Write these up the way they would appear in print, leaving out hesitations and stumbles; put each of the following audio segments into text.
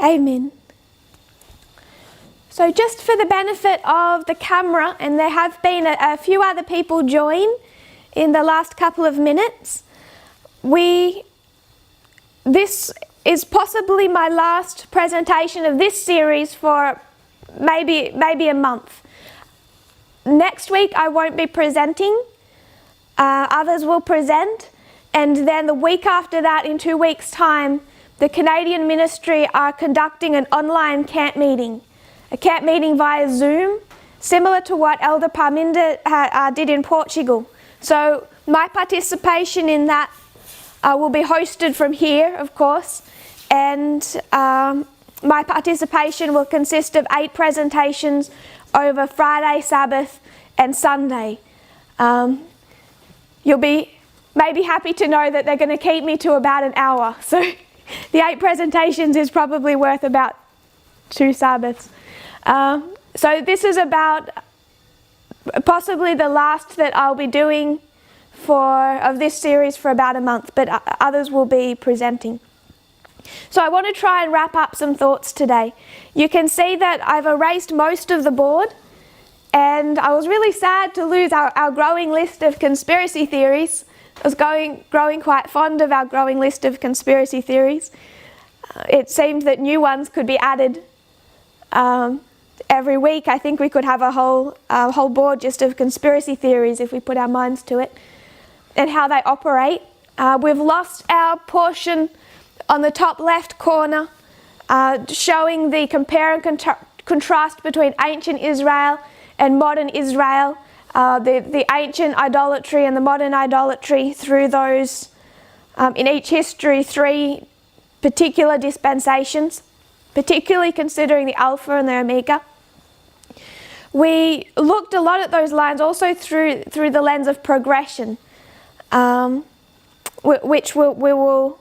Amen. So just for the benefit of the camera, and there have been a few other people join in the last couple of minutes, this is possibly my last presentation of this series for maybe a month. Next week I won't be presenting, others will present, and then the week after that, in 2 weeks' time, the Canadian Ministry are conducting an online camp meeting. A camp meeting via Zoom, similar to what Elder Parminda did in Portugal. So my participation in that will be hosted from here, of course, and my participation will consist of 8 presentations over Friday, Sabbath, and Sunday. You'll be maybe happy to know that they're going to keep me to about an hour. So the 8 presentations is probably worth about 2 Sabbaths. So this is about possibly the last that I'll be doing of this series for about a month, but others will be presenting. So I want to try and wrap up some thoughts today. You can see that I've erased most of the board, and I was really sad to lose our growing list of conspiracy theories. I was growing quite fond of our growing list of conspiracy theories. It seemed that new ones could be added every week. I think we could have a whole board just of conspiracy theories if we put our minds to it and how they operate. We've lost our portion on the top left corner showing the compare and contrast between ancient Israel and modern Israel, the ancient idolatry and the modern idolatry through those, in each history, 3 particular dispensations, particularly considering the Alpha and the Omega. We looked a lot at those lines also through the lens of progression, which we will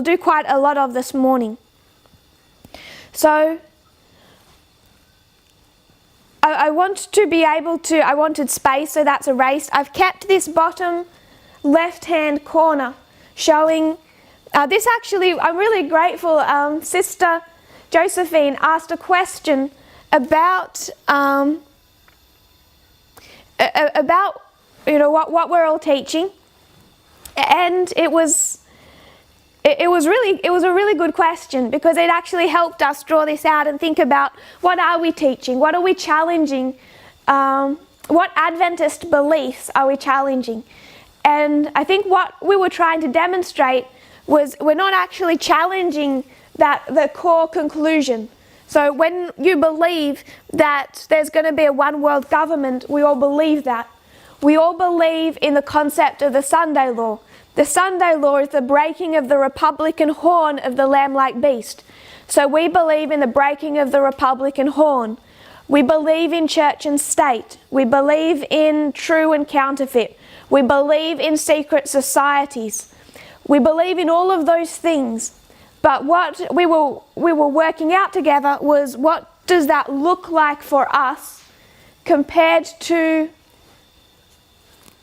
do quite a lot of this morning. So I want to be able to, I wanted space, so that's erased. I've kept this bottom left-hand corner showing, this actually, I'm really grateful, Sister Josephine asked a question about what we're all teaching, and it was a really good question, because it actually helped us draw this out and think about what are we teaching, what are we challenging, what Adventist beliefs are we challenging. And I think what we were trying to demonstrate was we're not actually challenging the core conclusion. So when you believe that there's going to be a one world government, we all believe that. We all believe in the concept of the Sunday law. The Sunday law is the breaking of the Republican horn of the lamb-like beast. So we believe in the breaking of the Republican horn. We believe in church and state. We believe in true and counterfeit. We believe in secret societies. We believe in all of those things. But what we were working out together was, what does that look like for us compared to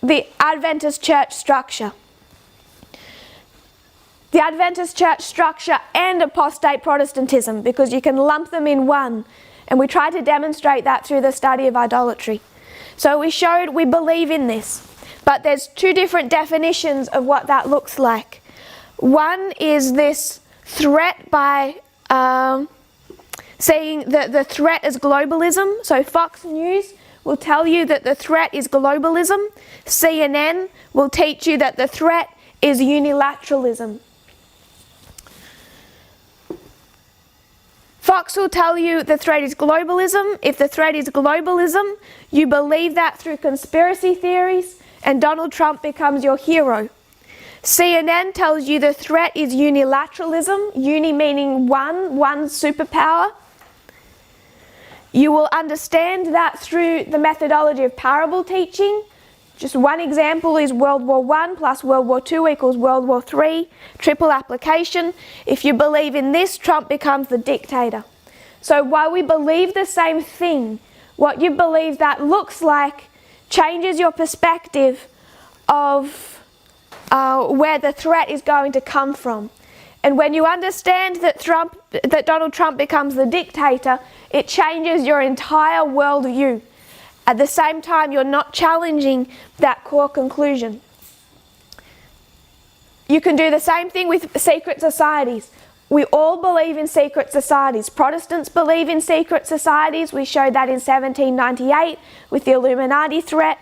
the Adventist church structure? The Adventist church structure and apostate Protestantism, because you can lump them in one. And we tried to demonstrate that through the study of idolatry. So we showed we believe in this. But there's 2 different definitions of what that looks like. One is this threat by saying that the threat is globalism. So Fox News will tell you that the threat is globalism. CNN will teach you that the threat is unilateralism. Fox will tell you the threat is globalism. If the threat is globalism, you believe that through conspiracy theories, and Donald Trump becomes your hero. CNN tells you the threat is unilateralism, uni meaning one superpower. You will understand that through the methodology of parable teaching. Just one example is World War I plus World War II equals World War III, triple application. If you believe in this, Trump becomes the dictator. So while we believe the same thing, what you believe that looks like changes your perspective of where the threat is going to come from. And when you understand that Donald Trump becomes the dictator, it changes your entire worldview. At the same time, you're not challenging that core conclusion. You can do the same thing with secret societies. We all believe in secret societies. Protestants believe in secret societies. We showed that in 1798 with the Illuminati threat.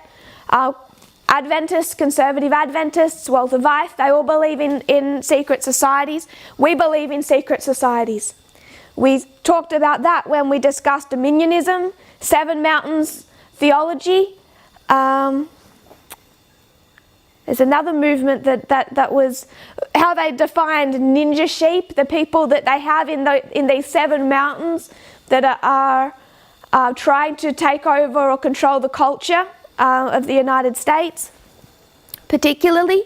Adventists, conservative Adventists, Walter Weiss, they all believe in secret societies. We believe in secret societies. We talked about that when we discussed dominionism, Seven Mountains theology. There's another movement that was how they defined ninja sheep, the people that they have in these seven mountains that are trying to take over or control the culture of the United States, particularly.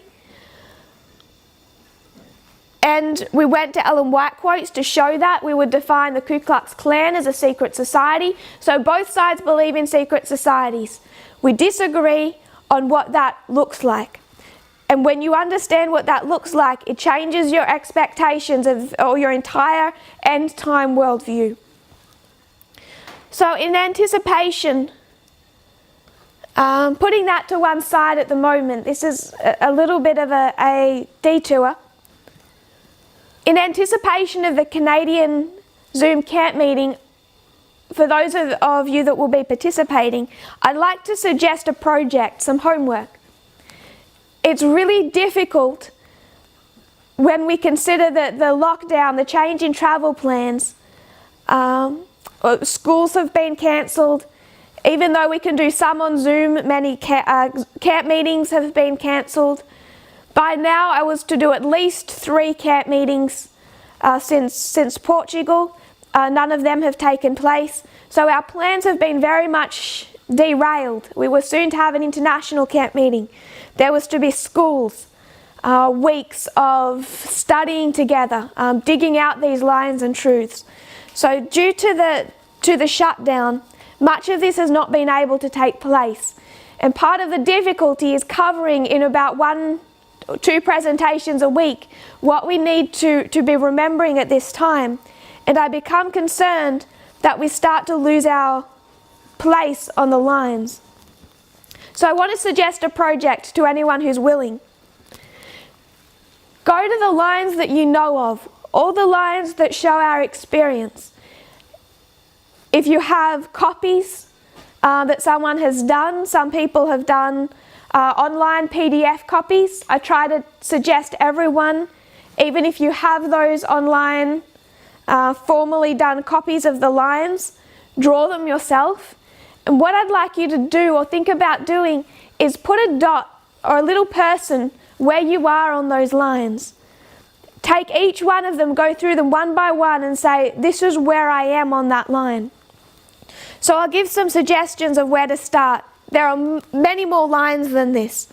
And we went to Ellen White quotes to show that. We would define the Ku Klux Klan as a secret society. So both sides believe in secret societies. We disagree on what that looks like. And when you understand what that looks like, it changes your expectations or your entire end time worldview. So in anticipation, putting that to one side at the moment, this is a little bit of a detour. In anticipation of the Canadian Zoom camp meeting, for those of you that will be participating, I'd like to suggest a project, some homework. It's really difficult when we consider the lockdown, the change in travel plans. Schools have been cancelled. Even though we can do some on Zoom, many camp meetings have been cancelled. By now I was to do at least 3 camp meetings since Portugal. None of them have taken place. So our plans have been very much derailed. We were soon to have an international camp meeting. There was to be schools, weeks of studying together, digging out these lines and truths. So due to the shutdown, much of this has not been able to take place. And part of the difficulty is covering in about 1 or 2 presentations a week what we need to be remembering at this time. And I become concerned that we start to lose our place on the lines. So I want to suggest a project to anyone who's willing. Go to the lines that you know of, all the lines that show our experience. If you have copies that someone has done, some people have done online PDF copies. I try to suggest everyone, even if you have those online formally done copies of the lines, draw them yourself. And what I'd like you to do or think about doing is put a dot or a little person where you are on those lines. Take each one of them, go through them one by one and say, this is where I am on that line. So I'll give some suggestions of where to start. There are many more lines than this,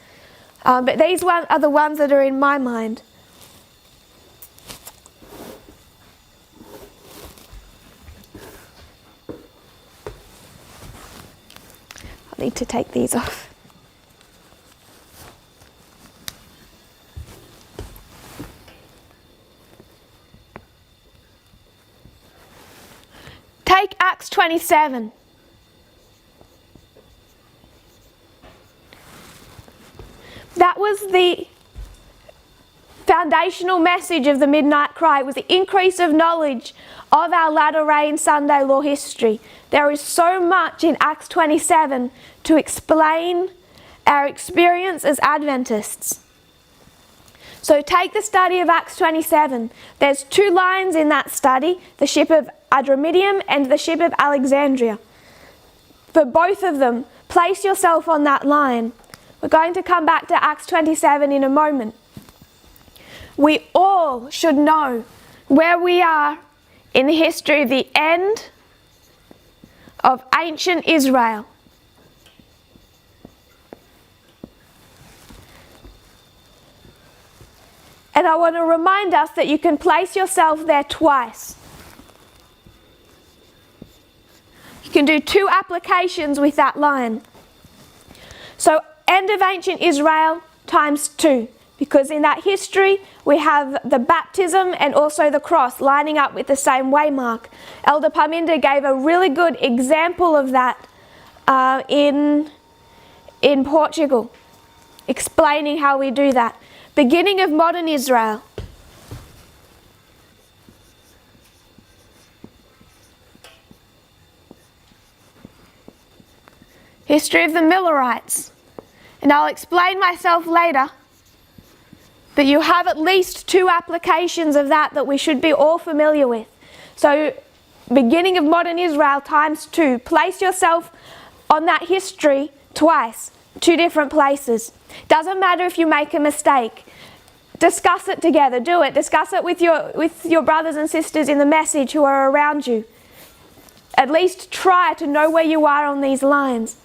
but these are the ones that are in my mind. I need to take these off. Take Acts 27. That was the foundational message of the Midnight Cry. It was the increase of knowledge of our latter rain Sunday law history. There is so much in Acts 27 to explain our experience as Adventists. So take the study of Acts 27. There's 2 lines in that study, the ship of Adramyttium and the ship of Alexandria. For both of them, place yourself on that line. We're going to come back to Acts 27 in a moment. We all should know where we are in the history of the end of ancient Israel. And I want to remind us that you can place yourself there twice. You can do 2 applications with that line. So end of ancient Israel times 2, because in that history we have the baptism and also the cross lining up with the same waymark. Elder Parminder gave a really good example of that in Portugal, explaining how we do that. Beginning of modern Israel. History of the Millerites. And I'll explain myself later, but you have at least 2 applications of that we should be all familiar with. So, beginning of modern Israel times 2. Place yourself on that history twice, 2 different places. Doesn't matter if you make a mistake. Discuss it together, do it. Discuss it with your brothers and sisters in the message who are around you. At least try to know where you are on these lines.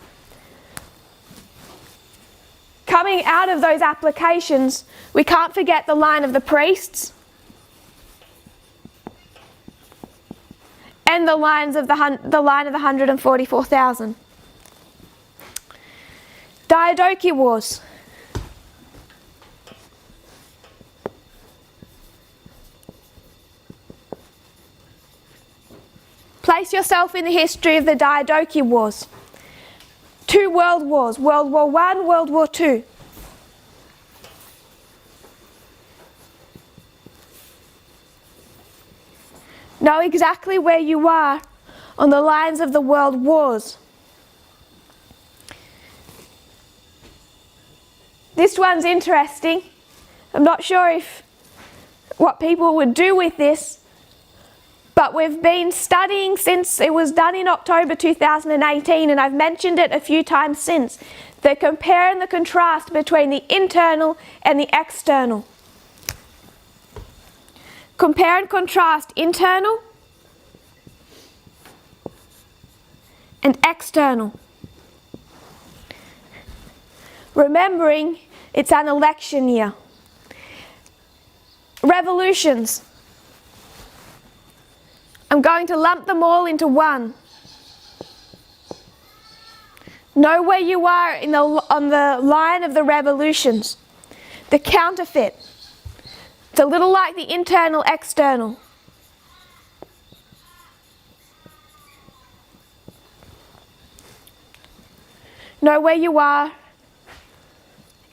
Coming out of those applications, we can't forget the line of the priests and the line of the 144,000. Diadochi Wars. Place yourself in the history of the Diadochi Wars. 2 world wars, World War I, World War II. Know exactly where you are on the lines of the world wars. This one's interesting. I'm not sure what people would do with this, but we've been studying since it was done in October 2018, and I've mentioned it a few times since. The compare and the contrast between the internal and the external. Compare and contrast internal and external. Remembering it's an election year. Revolutions. I'm going to lump them all into one. Know where you are on the line of the revolutions. The counterfeit. It's a little like the internal, external. Know where you are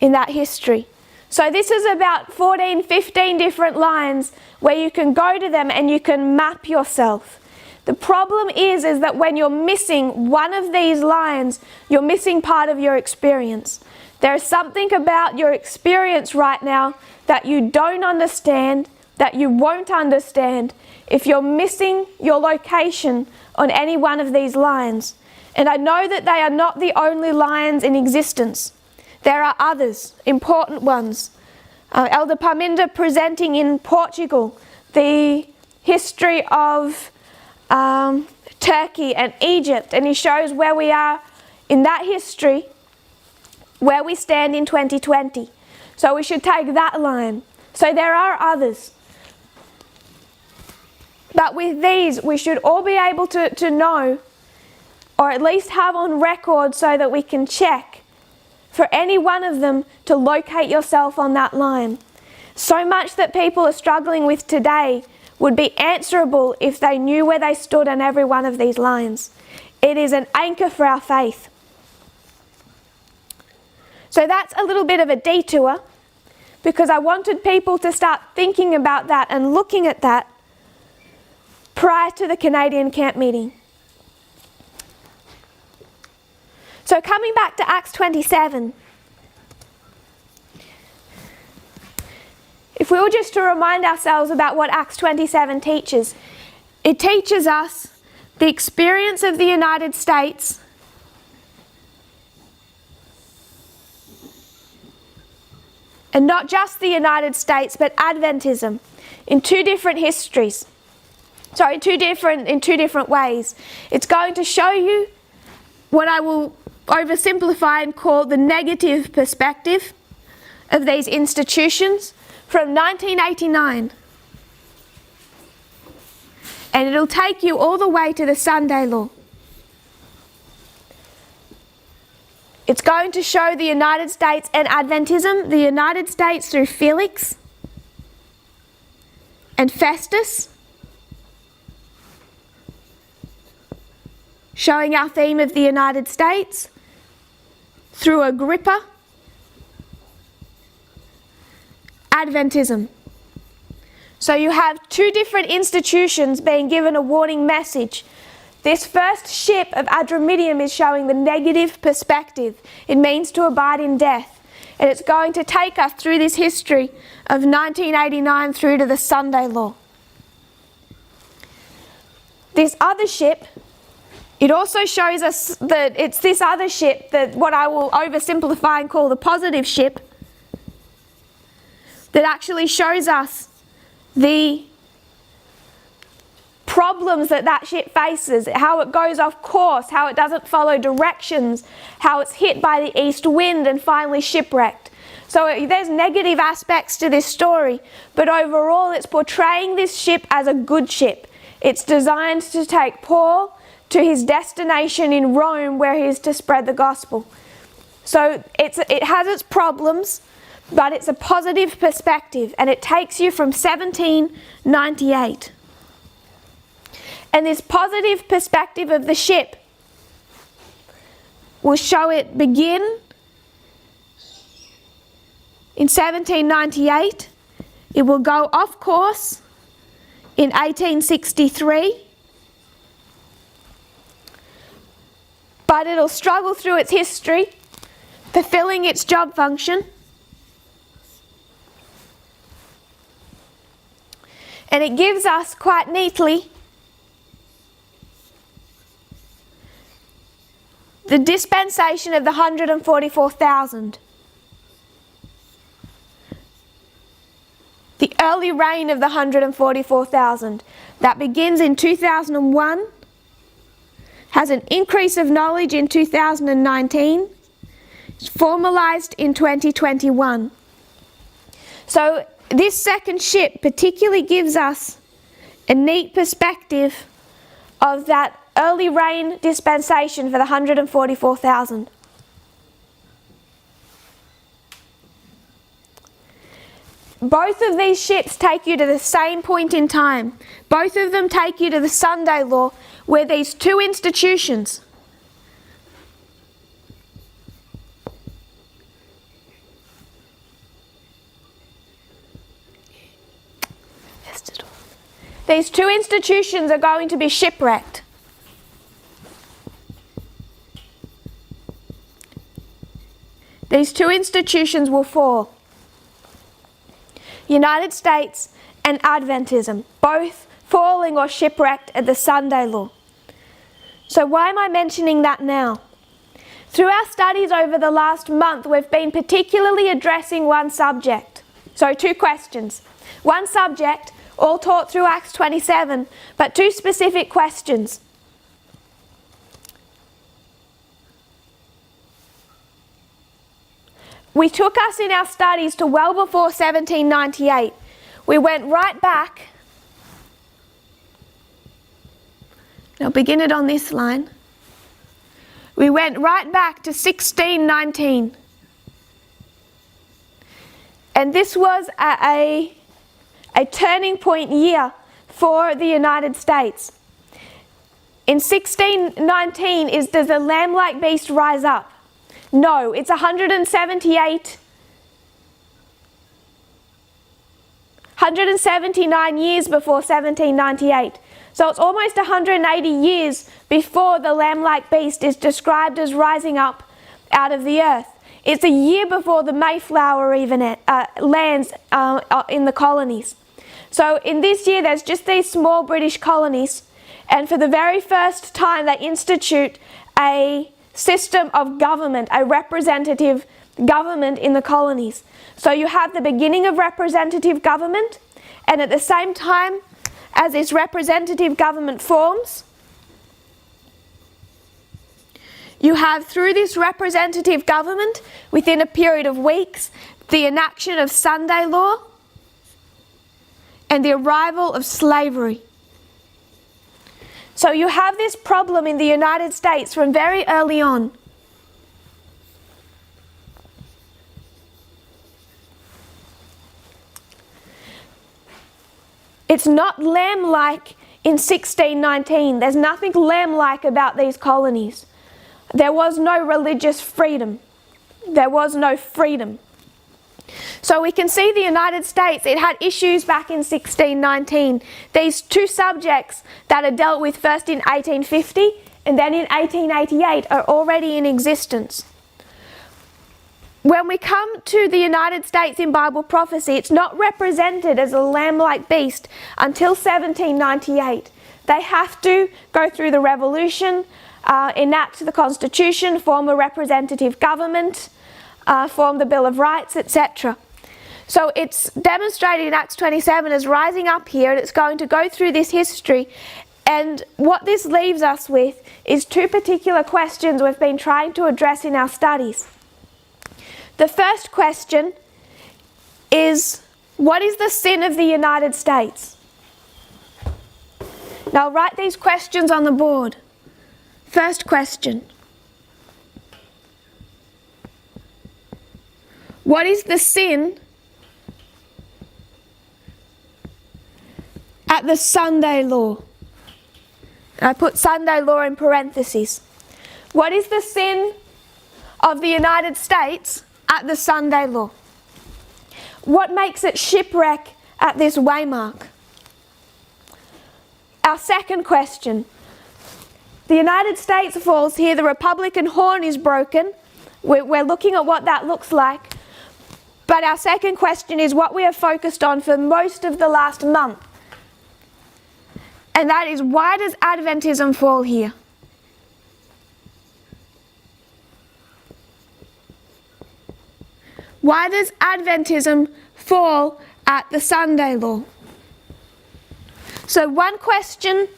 in that history. So this is about 14, 15 different lines where you can go to them and you can map yourself. The problem is that when you're missing one of these lines, you're missing part of your experience. There's something about your experience right now that you don't understand, that you won't understand if you're missing your location on any one of these lines. And I know that they are not the only lines in existence. There are others, important ones. Elder Parminder presenting in Portugal the history of Turkey and Egypt, and he shows where we are in that history, where we stand in 2020. So we should take that line. So there are others. But with these, we should all be able to know, or at least have on record so that we can check for any one of them to locate yourself on that line. So much that people are struggling with today would be answerable if they knew where they stood on every one of these lines. It is an anchor for our faith. So that's a little bit of a detour, because I wanted people to start thinking about that and looking at that prior to the Canadian camp meeting. So coming back to Acts 27, if we were just to remind ourselves about what Acts 27 teaches, it teaches us the experience of the United States and not just the United States, but Adventism in 2 different histories. Sorry, in two different ways. It's going to show you what I will oversimplify and call the negative perspective of these institutions from 1989. And it'll take you all the way to the Sunday law. It's going to show the United States and Adventism, the United States through Felix and Festus, showing our theme of the United States through Agrippa, Adventism. So you have two different institutions being given a warning message. This first ship of Adramyttium is showing the negative perspective. It means to abide in death. And it's going to take us through this history of 1989 through to the Sunday Law. This other ship, it also shows us that it's this other ship, that what I will oversimplify and call the positive ship, that actually shows us the problems that ship faces, how it goes off course, how it doesn't follow directions, how it's hit by the east wind and finally shipwrecked. So there's negative aspects to this story, but overall it's portraying this ship as a good ship. It's designed to take Paul to his destination in Rome, where he is to spread the gospel. So it has its problems, but it's a positive perspective, and it takes you from 1798. And this positive perspective of the ship will show it begin in 1798. It will go off course in 1863. But it'll struggle through its history, fulfilling its job function. And it gives us quite neatly the dispensation of the 144,000. The early reign of the 144,000 that begins in 2001, has an increase of knowledge in 2019, it's formalized in 2021. So this second ship particularly gives us a neat perspective of that early reign dispensation for the 144,000. Both of these ships take you to the same point in time. Both of them take you to the Sunday Law, where these two institutions are going to be shipwrecked. These two institutions will fall. United States and Adventism, both falling or shipwrecked at the Sunday Law. So why am I mentioning that now? Through our studies over the last month, we've been particularly addressing one subject. So two questions. One subject, all taught through Acts 27, but two specific questions. We took us in our studies to well before 1798. We went right back. I'll begin it on this line. We went right back to 1619. And this was a turning point year for the United States. In 1619, does the lamb-like beast rise up? No, it's 179 years before 1798. So it's almost 180 years before the lamb-like beast is described as rising up out of the earth. It's a year before the Mayflower even lands in the colonies. So in this year, there's just these small British colonies, and for the very first time, they institute a system of government, a representative government in the colonies. So you have the beginning of representative government, and at the same time as this representative government forms, you have through this representative government, within a period of weeks, the enaction of Sunday Law and the arrival of slavery. So you have this problem in the United States from very early on. It's not lamb-like in 1619. There's nothing lamb-like about these colonies. There was no religious freedom. There was no freedom. So we can see the United States, it had issues back in 1619. These two subjects that are dealt with first in 1850 and then in 1888 are already in existence. When we come to the United States in Bible prophecy, it's not represented as a lamb-like beast until 1798. They have to go through the revolution, enact the Constitution, form a representative government, form the Bill of Rights, etc. So it's demonstrated in Acts 27 as rising up here, and it's going to go through this history. And what this leaves us with is two particular questions we've been trying to address in our studies. The first question is, what is the sin of the United States? Now write these questions on the board. First question. What is the sin at the Sunday law? I put Sunday law in parentheses. What is the sin of the United States at the Sunday law? What makes it shipwreck at this waymark? Our second question. The United States falls here, the Republican horn is broken. We're looking at what that looks like. But our second question is what we have focused on for most of the last month. And that is, why does Adventism fall here? Why does Adventism fall at the Sunday law? So one question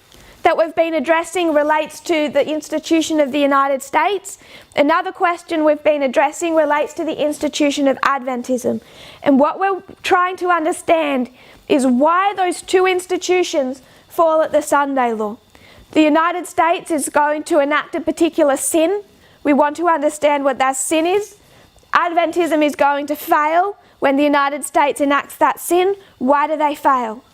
that we've been addressing relates to the institution of the United States. Another question we've been addressing relates to the institution of Adventism. And what we're trying to understand is why those two institutions fall at the Sunday law. The United States is going to enact a particular sin. We want to understand what that sin is. Adventism is going to fail when the United States enacts that sin. Why do they fail?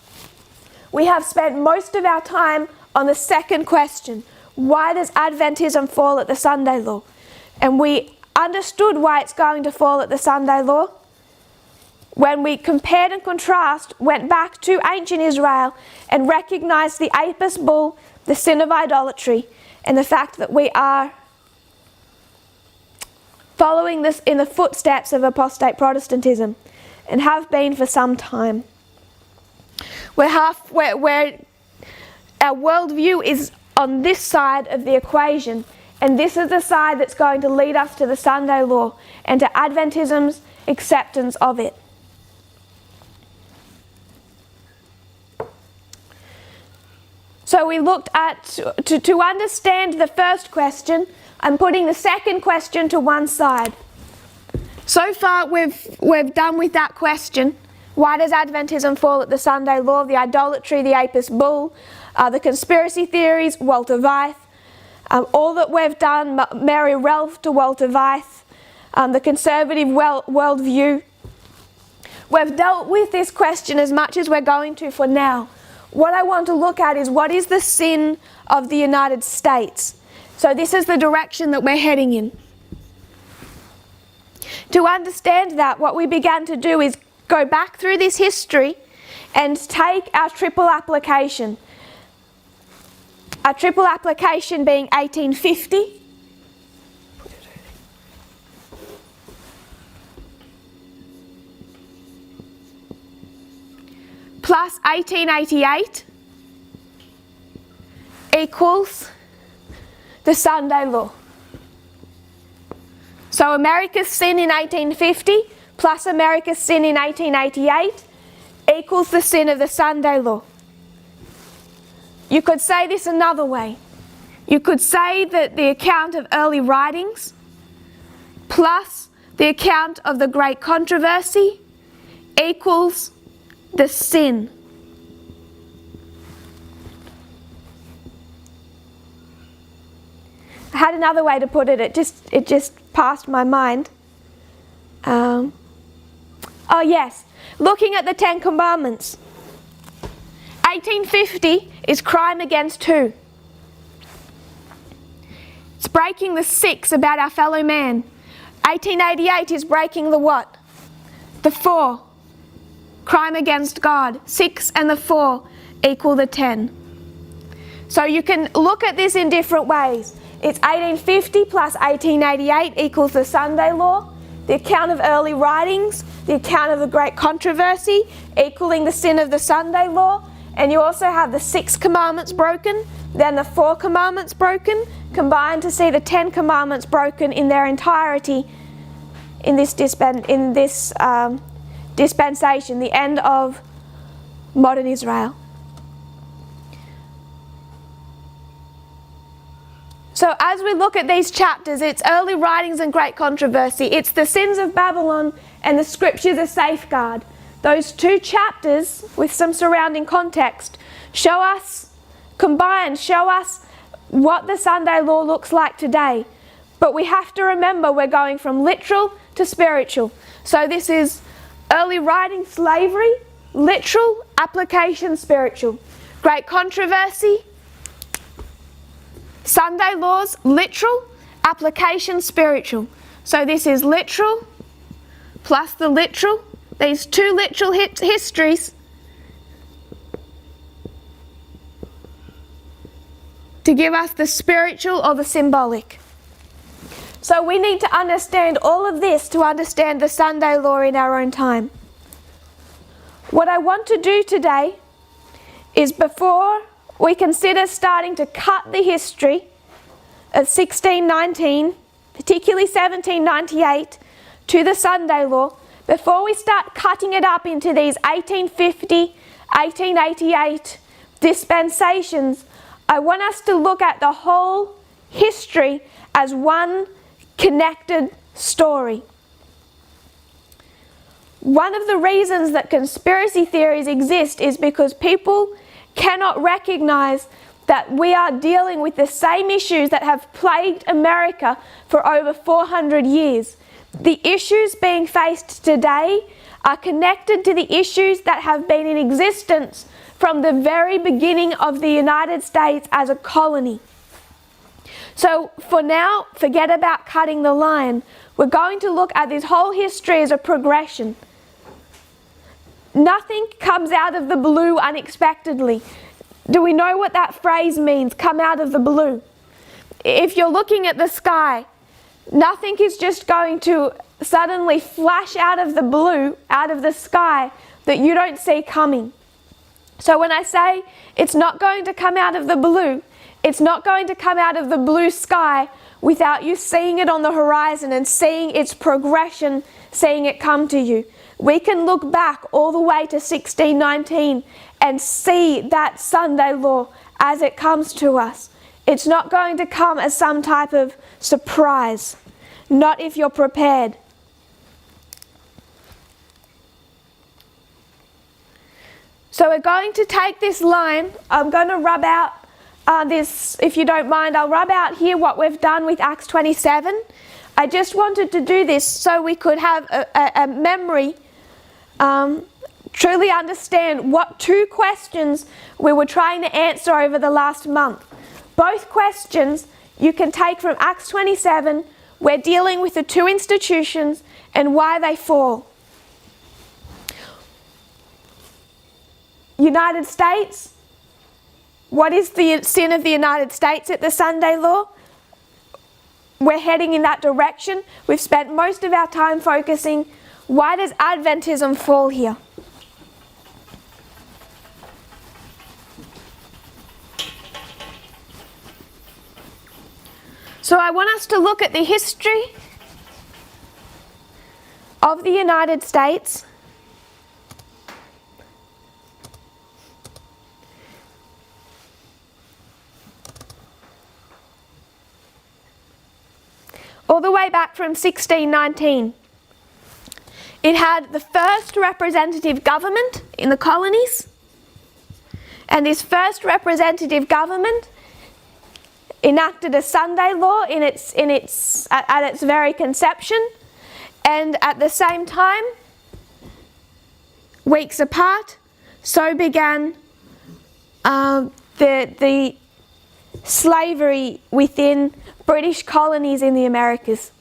We have spent most of our time on the second question, why does Adventism fall at the Sunday law? And we understood why it's going to fall at the Sunday law when we compared and contrast, went back to ancient Israel and recognized the Apis bull, the sin of idolatry, and the fact that we are following this in the footsteps of apostate Protestantism and have been for some time. Our worldview is on this side of the equation, and this is the side that's going to lead us to the Sunday law and to Adventism's acceptance of it. So we looked at, to understand the first question, I'm putting the second question to one side. So far we've done with that question. Why does Adventism fall at the Sunday law? The idolatry, the Apis bull, the conspiracy theories, Walter Weiss, all that we've done, Mary Relf to Walter Weiss, the conservative worldview. We've dealt with this question as much as we're going to for now. What I want to look at is, what is the sin of the United States? So this is the direction that we're heading in. To understand that, what we began to do is go back through this history and take our triple application. Our triple application being 1850, plus 1888 equals the Sunday law. So America's sin in 1850 plus America's sin in 1888 equals the sin of the Sunday law. You could say this another way. You could say that the account of early writings plus the account of the Great Controversy equals the sin. I had another way to put it. It just passed my mind. Oh yes, looking at the Ten Commandments. 1850 is crime against who? It's breaking the 6 about our fellow man. 1888 is breaking the what? The 4. Crime against God. 6 and the 4 equal the 10. So you can look at this in different ways. It's 1850 plus 1888 equals the Sunday law, the account of early writings, the account of the great controversy, equaling the sin of the Sunday law, and you also have the 6 commandments broken, then the 4 commandments broken, combined to see the 10 commandments broken in their entirety in this dispensation, the end of modern Israel. So as we look at these chapters, it's early writings and great controversy. It's the sins of Babylon and the scriptures a safeguard. Those 2 chapters with some surrounding context show us what the Sunday law looks like today. But we have to remember we're going from literal to spiritual. So this is early writing, slavery, literal, application, spiritual. Great controversy, Sunday laws, literal, application, spiritual. So this is literal plus the literal. These 2 literal histories to give us the spiritual or the symbolic. So we need to understand all of this to understand the Sunday law in our own time. What I want to do today is, before we consider starting to cut the history of 1619, particularly 1798, to the Sunday law, before we start cutting it up into these 1850, 1888 dispensations, I want us to look at the whole history as one connected story. One of the reasons that conspiracy theories exist is because people cannot recognize that we are dealing with the same issues that have plagued America for over 400 years. The issues being faced today are connected to the issues that have been in existence from the very beginning of the United States as a colony. So for now, forget about cutting the line. We're going to look at this whole history as a progression. Nothing comes out of the blue unexpectedly. Do we know what that phrase means, come out of the blue? If you're looking at the sky, nothing is just going to suddenly flash out of the blue, out of the sky, that you don't see coming. So when I say it's not going to come out of the blue, it's not going to come out of the blue sky without you seeing it on the horizon and seeing its progression, seeing it come to you. We can look back all the way to 1619 and see that Sunday law as it comes to us. It's not going to come as some type of surprise, not if you're prepared. So we're going to take this line. I'm going to rub out this, if you don't mind, I'll rub out here what we've done with Acts 27. I just wanted to do this so we could have a memory, truly understand what 2 questions we were trying to answer over the last month. Both questions you can take from Acts 27. We're dealing with the 2 institutions and why they fall. United States. What is the sin of the United States at the Sunday law? We're heading in that direction. We've spent most of our time focusing, why does Adventism fall here? So I want us to look at the history of the United States all the way back from 1619. It had the first representative government in the colonies, and this first representative government enacted a Sunday law at its very conception, and at the same time, weeks apart, so began the slavery within British colonies in the Americas.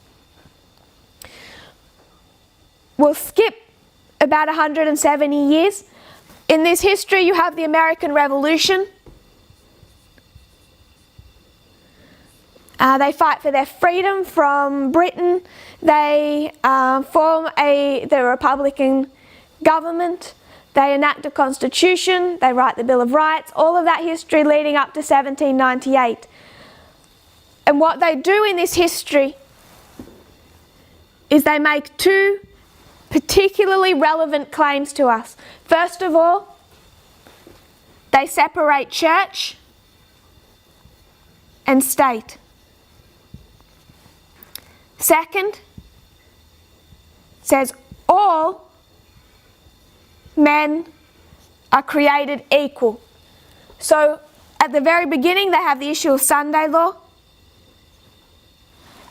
We'll skip about 170 years. In this history, you have the American Revolution. They fight for their freedom from Britain. They form the Republican government. They enact a constitution. They write the Bill of Rights. All of that history leading up to 1798. And what they do in this history is they make two particularly relevant claims to us. First of all, they separate church and state. Second, says all men are created equal. So at the very beginning they have the issue of Sunday law.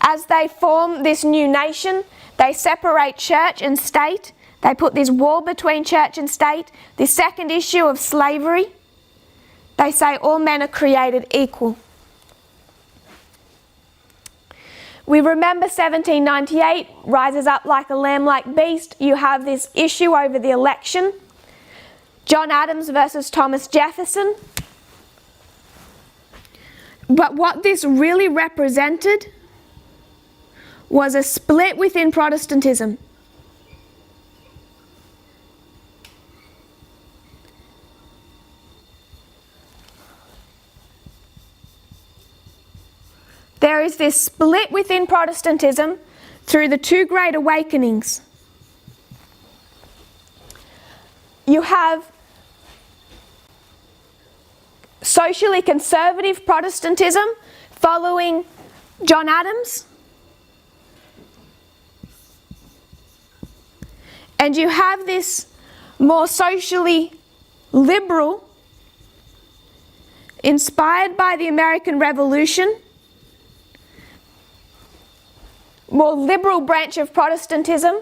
As they form this new nation, they separate church and state. They put this wall between church and state. The second issue of slavery, they say all men are created equal. We remember 1798 rises up like a lamb like beast. You have this issue over the election. John Adams versus Thomas Jefferson. But what this really represented was a split within Protestantism. There is this split within Protestantism through the two great awakenings. You have socially conservative Protestantism following John Adams, and you have this more socially liberal, inspired by the American Revolution, more liberal branch of Protestantism,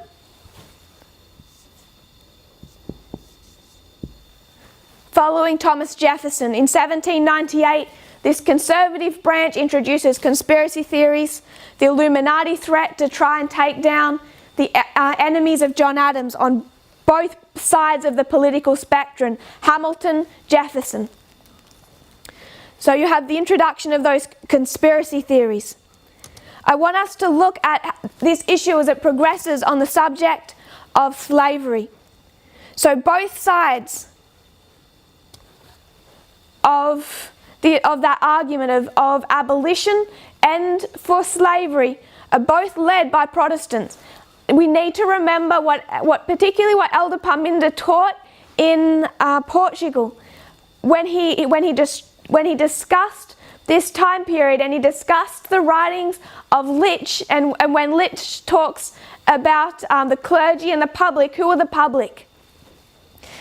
following Thomas Jefferson. In 1798, this conservative branch introduces conspiracy theories, the Illuminati threat to try and take down the enemies of John Adams on both sides of the political spectrum, Hamilton, Jefferson. So you have the introduction of those conspiracy theories. I want us to look at this issue as it progresses on the subject of slavery. So both sides of that argument of abolition and for slavery are both led by Protestants. We need to remember particularly what Elder Parminder taught in Portugal when he discussed this time period, and he discussed the writings of Lich, and when Lich talks about the clergy and the public. Who are the public?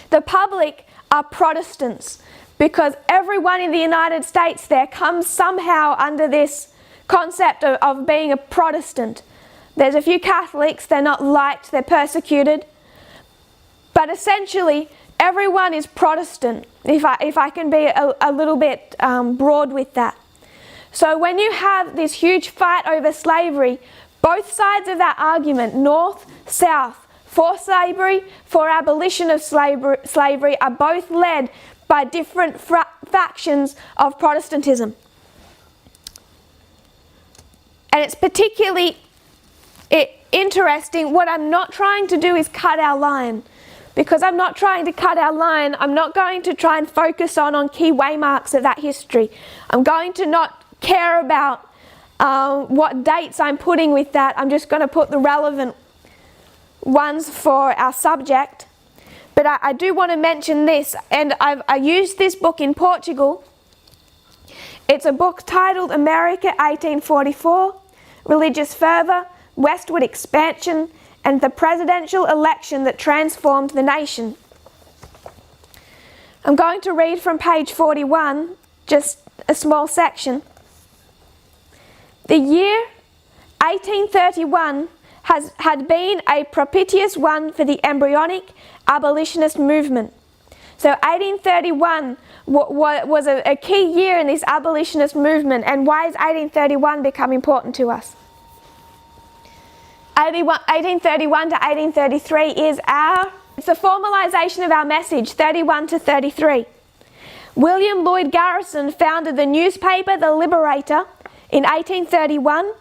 The public are Protestants, because everyone in the United States there comes somehow under this concept of being a Protestant. There's a few Catholics, they're not liked, they're persecuted, but essentially everyone is Protestant, if I can be a little bit broad with that. So when you have this huge fight over slavery, both sides of that argument, north, south, for slavery, for abolition of slavery, are both led by different factions of Protestantism. And it's particularly interesting. What I'm not trying to do is cut our line. Because I'm not trying to cut our line, I'm not going to try and focus on key waymarks of that history. I'm going to not care about what dates I'm putting with that. I'm just going to put the relevant ones for our subject. But I do want to mention this, and I used this book in Portugal. It's a book titled America 1844, Religious Fervour, Westward Expansion, and the Presidential Election that Transformed the Nation. I'm going to read from page 41, just a small section. The year 1831 had been a propitious one for the embryonic abolitionist movement. So 1831 was a key year in this abolitionist movement. And why is 1831 become important to us? 1831 to 1833 is it's the formalization of our message, 31 to 33. William Lloyd Garrison founded the newspaper The Liberator in 1831.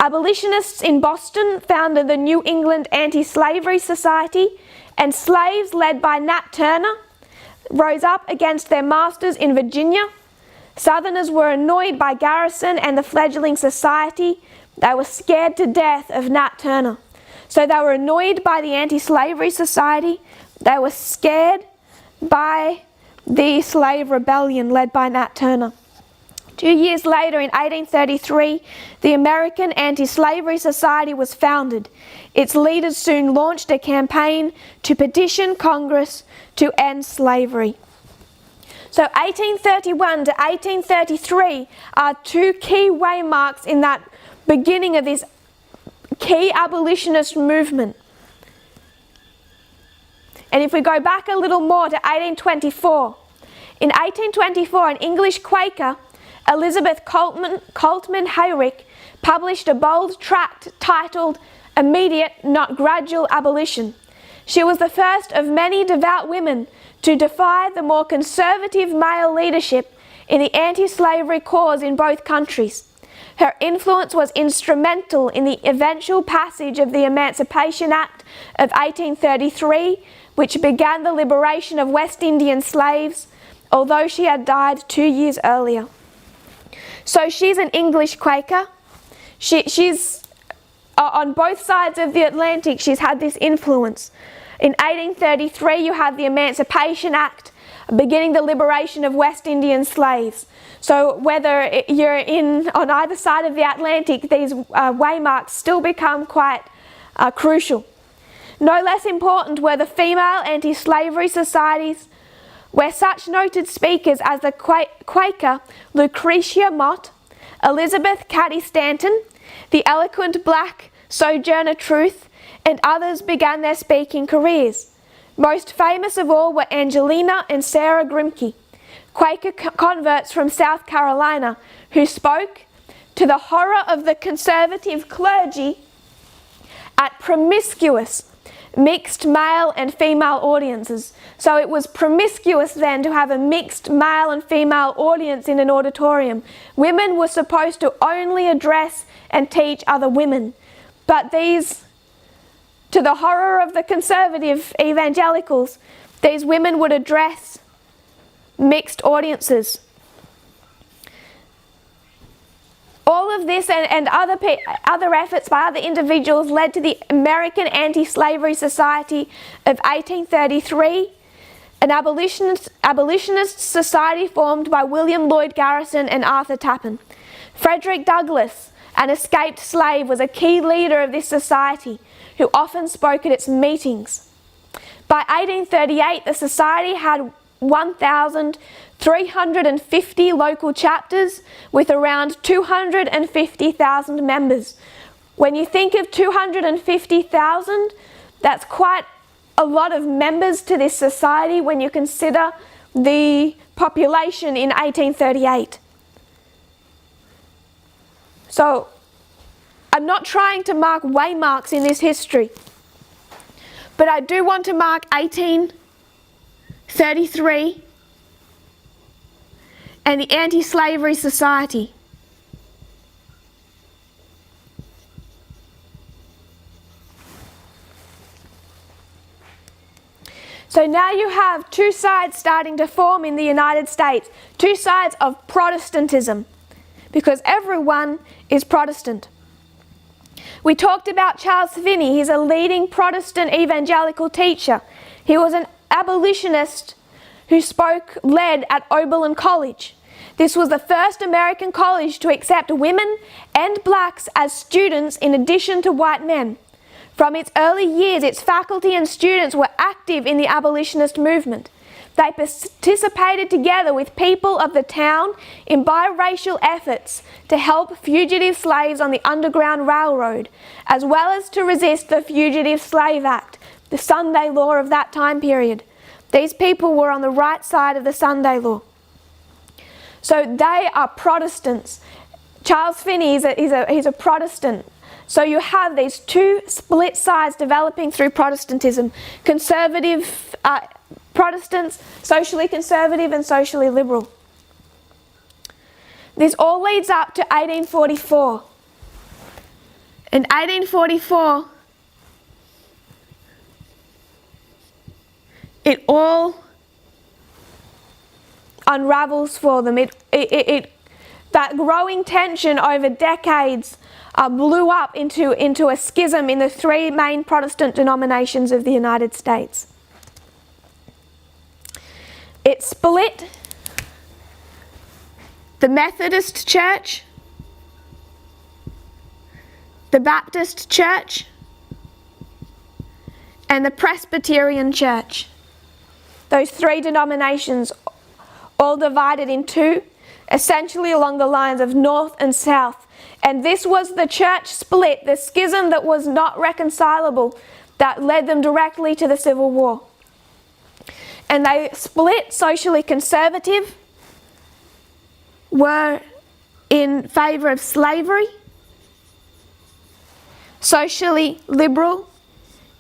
Abolitionists in Boston founded the New England Anti-Slavery Society, and slaves led by Nat Turner rose up against their masters in Virginia. Southerners were annoyed by Garrison and the fledgling society. They were scared to death of Nat Turner. So they were annoyed by the Anti-Slavery Society. They were scared by the slave rebellion led by Nat Turner. 2 years later, in 1833, the American Anti-Slavery Society was founded. Its leaders soon launched a campaign to petition Congress to end slavery. So 1831 to 1833 are two key waymarks in that beginning of this key abolitionist movement. And if we go back a little more to 1824, in 1824 an English Quaker, Elizabeth Coltman Hayrick, published a bold tract titled Immediate, Not Gradual Abolition. She was the first of many devout women to defy the more conservative male leadership in the anti-slavery cause in both countries. Her influence was instrumental in the eventual passage of the Emancipation Act of 1833, which began the liberation of West Indian slaves, although she had died 2 years earlier. So she's an English Quaker. She's on both sides of the Atlantic, she's had this influence. In 1833, you have the Emancipation Act, beginning the liberation of West Indian slaves. So whether you're on either side of the Atlantic, these waymarks still become quite crucial. No less important were the female anti-slavery societies, where such noted speakers as the Quaker Lucretia Mott, Elizabeth Cady Stanton, the eloquent black Sojourner Truth, and others began their speaking careers. Most famous of all were Angelina and Sarah Grimke, Quaker converts from South Carolina, who spoke to the horror of the conservative clergy at promiscuous mixed male and female audiences. So it was promiscuous then to have a mixed male and female audience in an auditorium. Women were supposed to only address and teach other women. But these, to the horror of the conservative evangelicals, these women would address mixed audiences. All of this and other efforts by other individuals led to the American Anti-Slavery Society of 1833, an abolitionist society formed by William Lloyd Garrison and Arthur Tappan. Frederick Douglass, an escaped slave, was a key leader of this society, who often spoke at its meetings. By 1838, the society had 1,350 local chapters with around 250,000 members. When you think of 250,000, that's quite a lot of members to this society when you consider the population in 1838. So, I'm not trying to mark waymarks in this history, but I do want to mark 1833 and the Anti-Slavery Society. So now you have two sides starting to form in the United States, two sides of Protestantism, because everyone is Protestant. We talked about Charles Finney. He's a leading Protestant evangelical teacher. He was an abolitionist who led at Oberlin College. This was the first American college to accept women and blacks as students in addition to white men. From its early years, its faculty and students were active in the abolitionist movement. They participated together with people of the town in biracial efforts to help fugitive slaves on the Underground Railroad, as well as to resist the Fugitive Slave Act, the Sunday law of that time period. These people were on the right side of the Sunday law. So they are Protestants. Charles Finney he's a Protestant. So you have these two split sides developing through Protestantism. Conservative Protestants, socially conservative and socially liberal. This all leads up to 1844. In 1844, it all unravels for them. That growing tension over decades blew up into a schism in the three main Protestant denominations of the United States. It split the Methodist Church, the Baptist Church, and the Presbyterian Church. Those three denominations all divided in two, essentially along the lines of north and south. And this was the church split, the schism that was not reconcilable, that led them directly to the Civil War. And they split. Socially conservative were in favour of slavery, socially liberal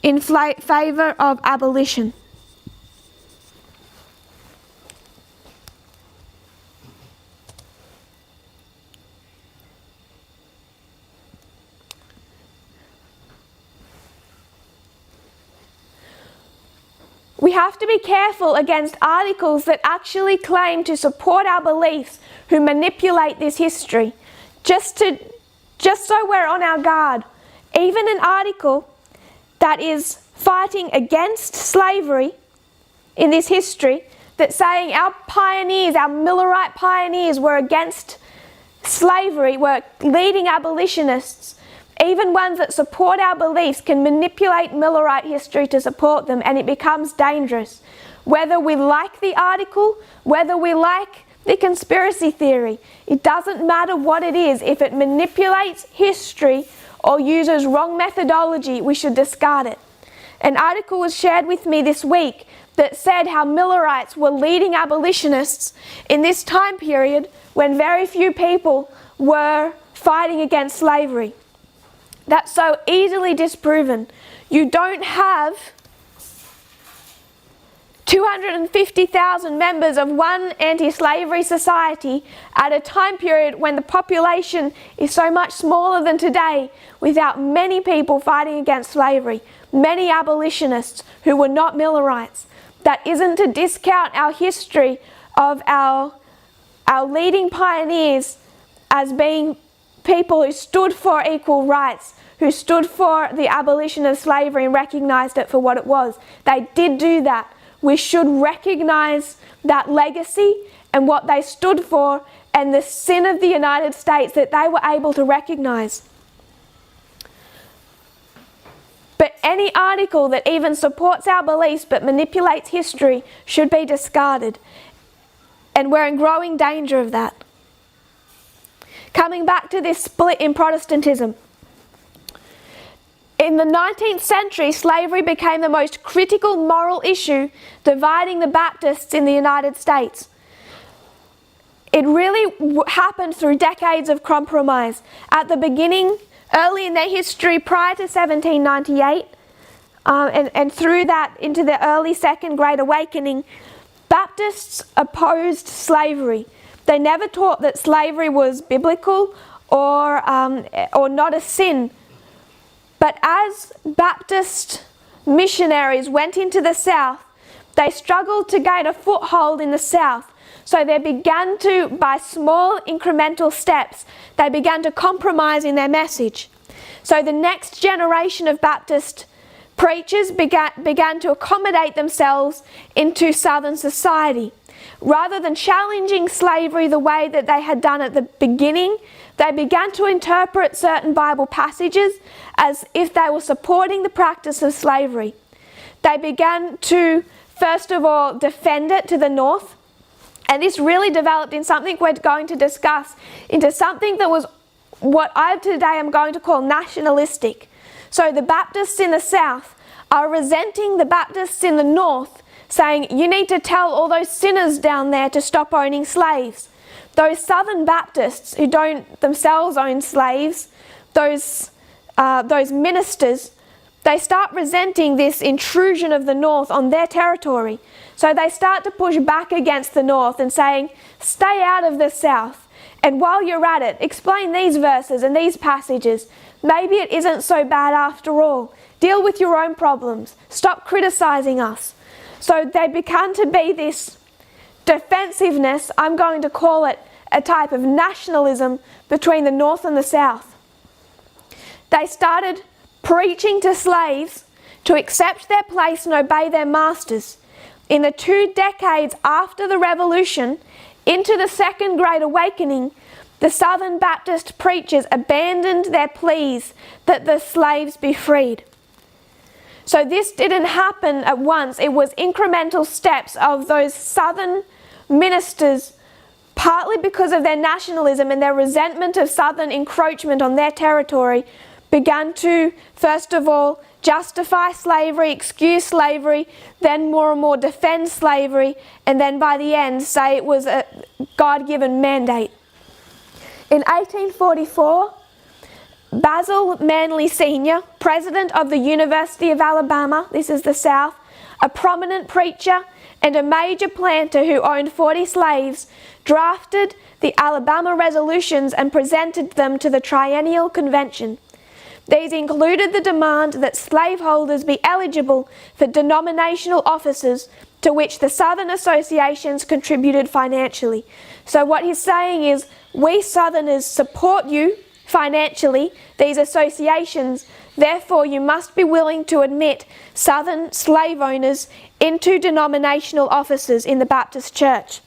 in favour of abolition. We have to be careful against articles that actually claim to support our beliefs, who manipulate this history, just so we're on our guard. Even an article that is fighting against slavery in this history, that's saying our pioneers, our Millerite pioneers were against slavery, were leading abolitionists, even ones that support our beliefs can manipulate Millerite history to support them, and it becomes dangerous. Whether we like the article, whether we like the conspiracy theory, it doesn't matter what it is. If it manipulates history or uses wrong methodology, we should discard it. An article was shared with me this week that said how Millerites were leading abolitionists in this time period when very few people were fighting against slavery. That's so easily disproven. You don't have 250,000 members of one anti-slavery society at a time period when the population is so much smaller than today, without many people fighting against slavery, many abolitionists who were not Millerites. That isn't to discount our history of our leading pioneers as being people who stood for equal rights, who stood for the abolition of slavery and recognised it for what it was. They did do that. We should recognise that legacy and what they stood for, and the sin of the United States that they were able to recognise. But any article that even supports our beliefs but manipulates history should be discarded. And we're in growing danger of that. Coming back to this split in Protestantism. In the 19th century, slavery became the most critical moral issue dividing the Baptists in the United States. It really happened through decades of compromise. At the beginning, early in their history, prior to 1798, and through that into the early Second Great Awakening, Baptists opposed slavery. They never taught that slavery was biblical or not a sin. But as Baptist missionaries went into the South, they struggled to gain a foothold in the South. So they began to, by small incremental steps, they began to compromise in their message. So the next generation of Baptist preachers began to accommodate themselves into Southern society. Rather than challenging slavery the way that they had done at the beginning, they began to interpret certain Bible passages as if they were supporting the practice of slavery. They began to, first of all, defend it to the north. And this really developed in something we're going to discuss, into something that was what I today am going to call nationalistic. So the Baptists in the South are resenting the Baptists in the North, saying, you need to tell all those sinners down there to stop owning slaves. Those Southern Baptists who don't themselves own slaves, those ministers, they start resenting this intrusion of the North on their territory. So they start to push back against the North and saying, stay out of the South. And while you're at it, explain these verses and these passages. Maybe it isn't so bad after all. Deal with your own problems. Stop criticizing us. So they began to be this defensiveness, I'm going to call it a type of nationalism between the North and the South. They started preaching to slaves to accept their place and obey their masters. In the 2 decades after the Revolution, into the Second Great Awakening, the Southern Baptist preachers abandoned their pleas that the slaves be freed. So this didn't happen at once. It was incremental steps of those Southern ministers, partly because of their nationalism and their resentment of Southern encroachment on their territory, began to, first of all, justify slavery, excuse slavery, then more and more defend slavery, and then by the end say it was a God-given mandate. In 1844, Basil Manley Sr., president of the University of Alabama, this is the South, a prominent preacher and a major planter who owned 40 slaves, drafted the Alabama Resolutions and presented them to the Triennial Convention. These included the demand that slaveholders be eligible for denominational offices to which the Southern associations contributed financially. So what he's saying is, we Southerners support you financially, these associations, therefore you must be willing to admit Southern slave owners into denominational offices in the Baptist Church.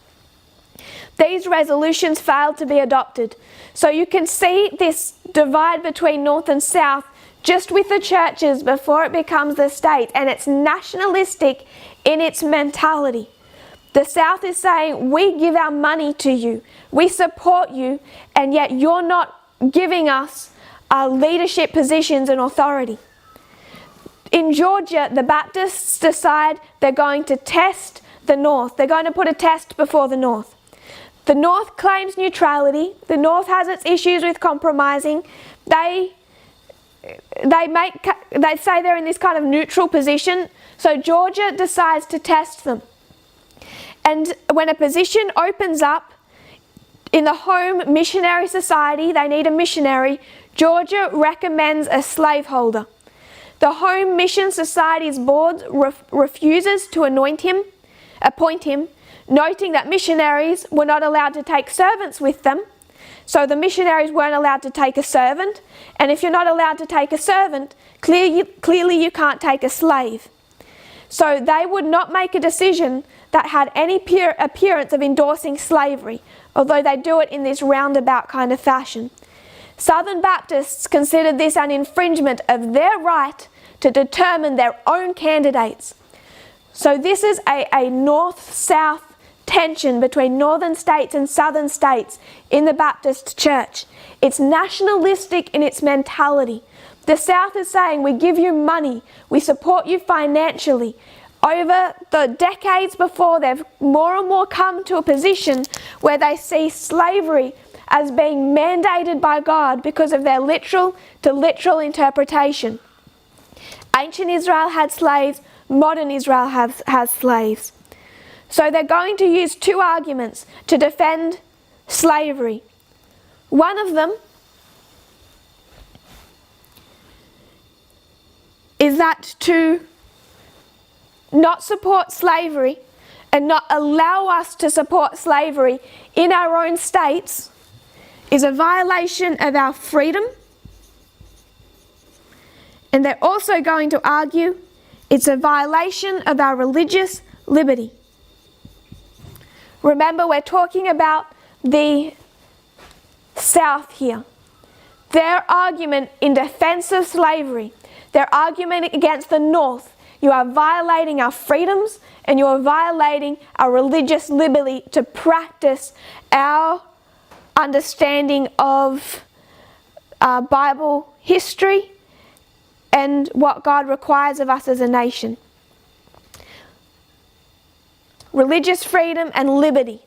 These resolutions failed to be adopted. So you can see this divide between North and South just with the churches before it becomes the state, and it's nationalistic in its mentality. The South is saying, we give our money to you, we support you, and yet you're not giving us leadership positions and authority. In Georgia, the Baptists decide they're going to test the North. They're going to put a test before the North. The North claims neutrality. The North has its issues with compromising. They say they're in this kind of neutral position. So Georgia decides to test them. And when a position opens up in the Home Missionary Society, they need a missionary, Georgia recommends a slaveholder. The Home Mission Society's board refuses to appoint him, noting that missionaries were not allowed to take servants with them. So the missionaries weren't allowed to take a servant, and if you're not allowed to take a servant, clearly you can't take a slave. So they would not make a decision that had any appearance of endorsing slavery, although they do it in this roundabout kind of fashion. Southern Baptists considered this an infringement of their right to determine their own candidates. So this is a north-south tension between northern states and southern states in the Baptist church. It's nationalistic in its mentality. The South is saying, we give you money, we support you financially. Over the decades before, they've more and more come to a position where they see slavery as being mandated by God because of their literal to literal interpretation. Ancient Israel had slaves, modern Israel has slaves. So they're going to use two arguments to defend slavery. One of them is that to not support slavery and not allow us to support slavery in our own states is a violation of our freedom. And they're also going to argue it's a violation of our religious liberty. Remember, we're talking about the South here. Their argument in defense of slavery, their argument against the North, you are violating our freedoms and you are violating our religious liberty to practice our understanding of Bible history and what God requires of us as a nation. religious freedom, and liberty.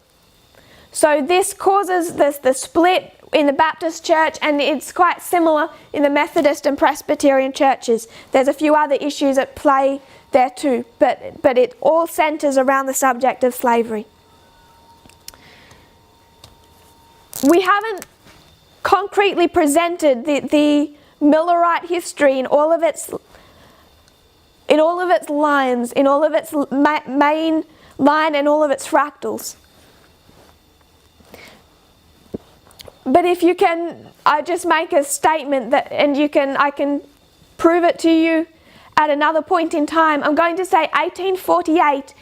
So this causes the split in the Baptist church, and it's quite similar in the Methodist and Presbyterian churches. There's a few other issues at play there too, but it all centers around the subject of slavery. We haven't concretely presented the Millerite history in all of its lines, in all of its main line and all of its fractals. But if you can, I just make a statement that, and I can prove it to you at another point in time. I'm going to say 1848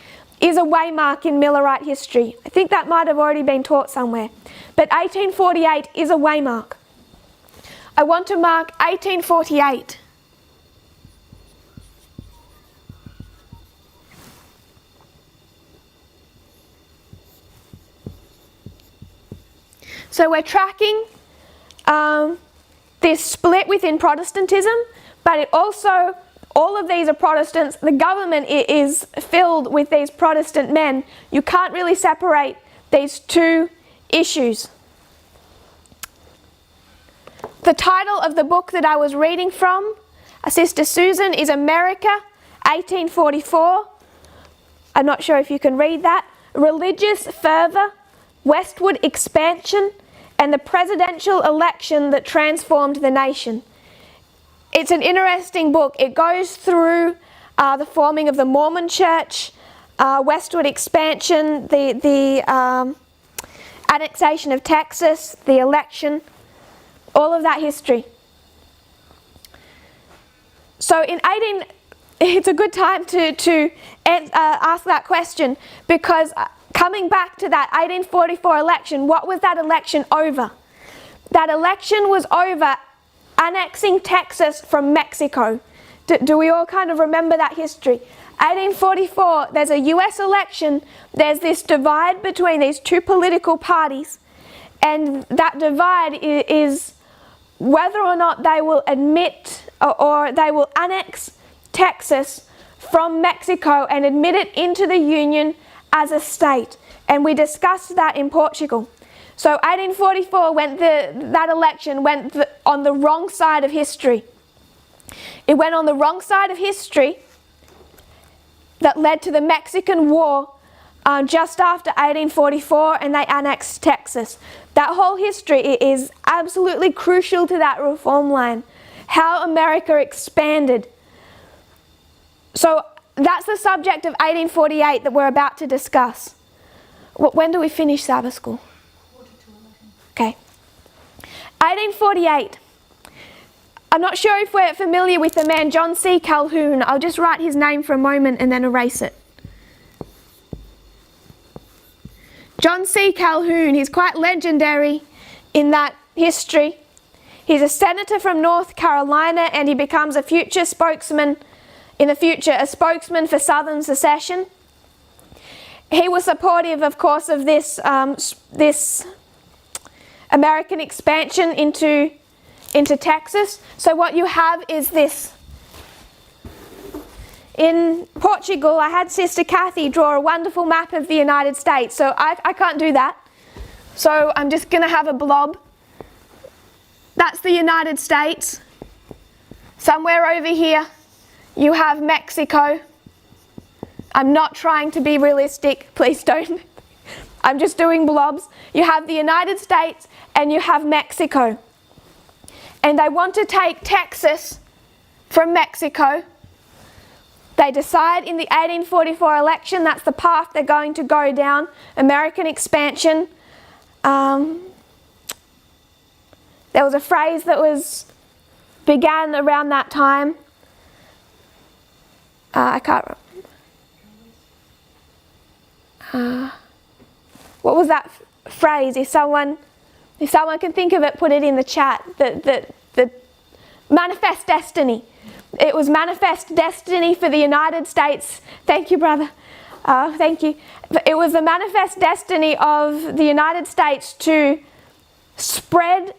is a waymark in Millerite history. I think that might have already been taught somewhere. But 1848 is a waymark. I want to mark 1848. So we're tracking this split within Protestantism, but it also, all of these are Protestants. The government is filled with these Protestant men. You can't really separate these two issues. The title of the book that I was reading from, Sister Susan, is America, 1844. I'm not sure if you can read that. Religious Fervor, Westward Expansion, and the Presidential Election that Transformed the Nation. It's an interesting book. It goes through the forming of the Mormon Church, westward expansion, the annexation of Texas, the election, all of that history. So it's a good time to ask that question, because coming back to that 1844 election, what was that election over? That election was over annexing Texas from Mexico. Do we all kind of remember that history? 1844, there's a US election, there's this divide between these two political parties, and that divide is whether or not they will admit or they will annex Texas from Mexico and admit it into the Union as a state. And we discussed that in Portugal. So 1844 that election went on the wrong side of history. It went on the wrong side of history that led to the Mexican War just after 1844, and they annexed Texas. That whole history is absolutely crucial to that reform line, how America expanded. So that's the subject of 1848 that we're about to discuss. When do we finish Sabbath school? Okay. 1848. I'm not sure if we're familiar with the man John C. Calhoun. I'll just write his name for a moment and then erase it. John C. Calhoun, he's quite legendary in that history. He's a senator from North Carolina, and he becomes a future spokesman, in the future, a spokesman for Southern secession. He was supportive, of course, of this American expansion into Texas. So what you have is this. In Portugal, I had Sister Kathy draw a wonderful map of the United States. So I can't do that. So I'm just going to have a blob. That's the United States. Somewhere over here, you have Mexico. I'm not trying to be realistic. Please don't. I'm just doing blobs. You have the United States and you have Mexico. And they want to take Texas from Mexico. They decide in the 1844 election that's the path they're going to go down, American expansion. There was a phrase that began around that time. I can't remember. What was that phrase? If someone can think of it, put it in the chat. The manifest destiny. It was manifest destiny for the United States. Thank you, brother. Thank you. It was the manifest destiny of the United States to spread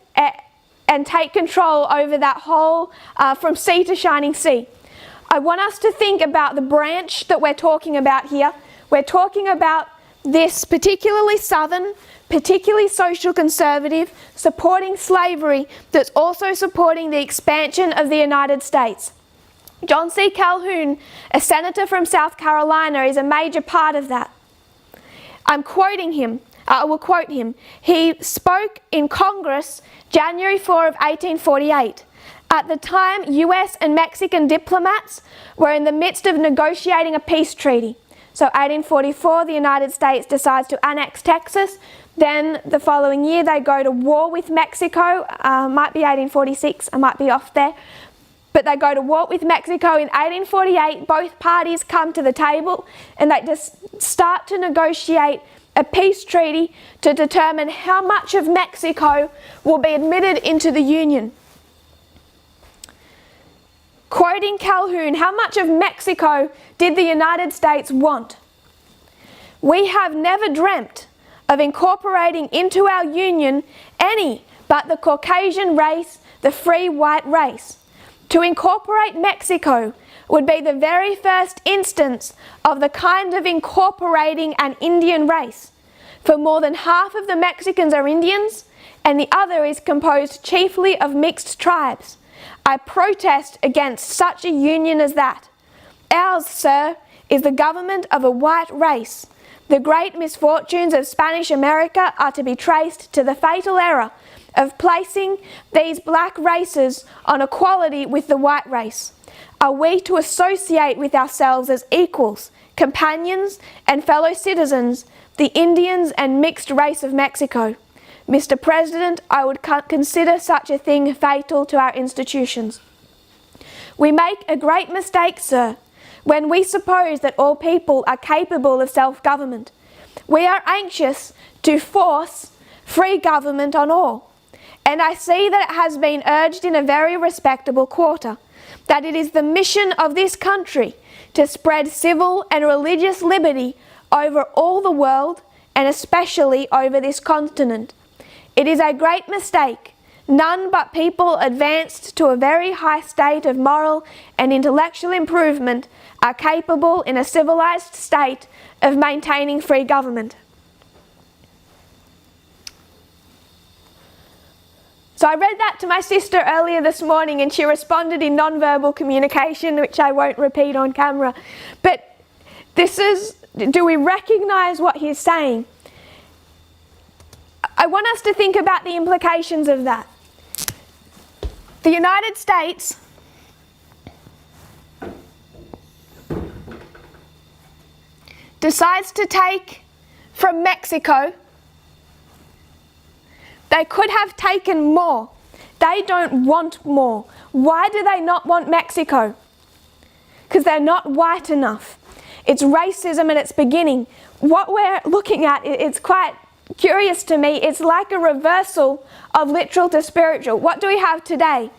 and take control over that whole, from sea to shining sea. I want us to think about the branch that we're talking about here. We're talking about this particularly southern, particularly social conservative, supporting slavery that's also supporting the expansion of the United States. John C. Calhoun, a senator from South Carolina, is a major part of that. I'm quoting him. I will quote him. He spoke in Congress January 4 of 1848. At the time, US and Mexican diplomats were in the midst of negotiating a peace treaty. So 1844, the United States decides to annex Texas. Then the following year, they go to war with Mexico. Might be 1846, I might be off there. But they go to war with Mexico in 1848. Both parties come to the table and they just start to negotiate a peace treaty to determine how much of Mexico will be admitted into the Union. Quoting Calhoun, how much of Mexico did the United States want? We have never dreamt of incorporating into our union any but the Caucasian race, the free white race. To incorporate Mexico would be the very first instance of the kind of incorporating an Indian race. For more than half of the Mexicans are Indians, and the other is composed chiefly of mixed tribes. I protest against such a union as that. Ours, sir, is the government of a white race. The great misfortunes of Spanish America are to be traced to the fatal error of placing these black races on equality with the white race. Are we to associate with ourselves as equals, companions, and fellow citizens, the Indians and mixed race of Mexico? Mr. President, I would consider such a thing fatal to our institutions. We make a great mistake, sir, when we suppose that all people are capable of self-government. We are anxious to force free government on all. And I see that it has been urged in a very respectable quarter, that it is the mission of this country to spread civil and religious liberty over all the world, and especially over this continent. It is a great mistake. None but people advanced to a very high state of moral and intellectual improvement are capable in a civilized state of maintaining free government. So I read that to my sister earlier this morning and she responded in non-verbal communication, which I won't repeat on camera. But do we recognize what he's saying? I want us to think about the implications of that. The United States decides to take from Mexico. They could have taken more. They don't want more. Why do they not want Mexico? Because they're not white enough. It's racism at its beginning. What we're looking at, it's quite curious to me. It's like a reversal of literal to spiritual. What do we have today?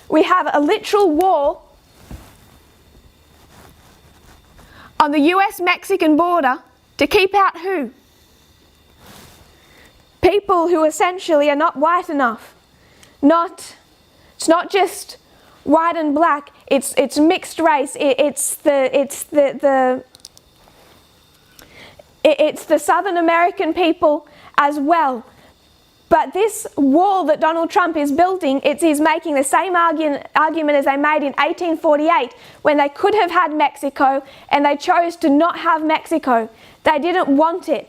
We have a literal war on the US-Mexican border to keep out who? People who essentially are not white enough. It's not just white and black. It's mixed race. It's the Southern American people as well. But this wall that Donald Trump is building, he's making the same argument as they made in 1848 when they could have had Mexico and they chose to not have Mexico. They didn't want it.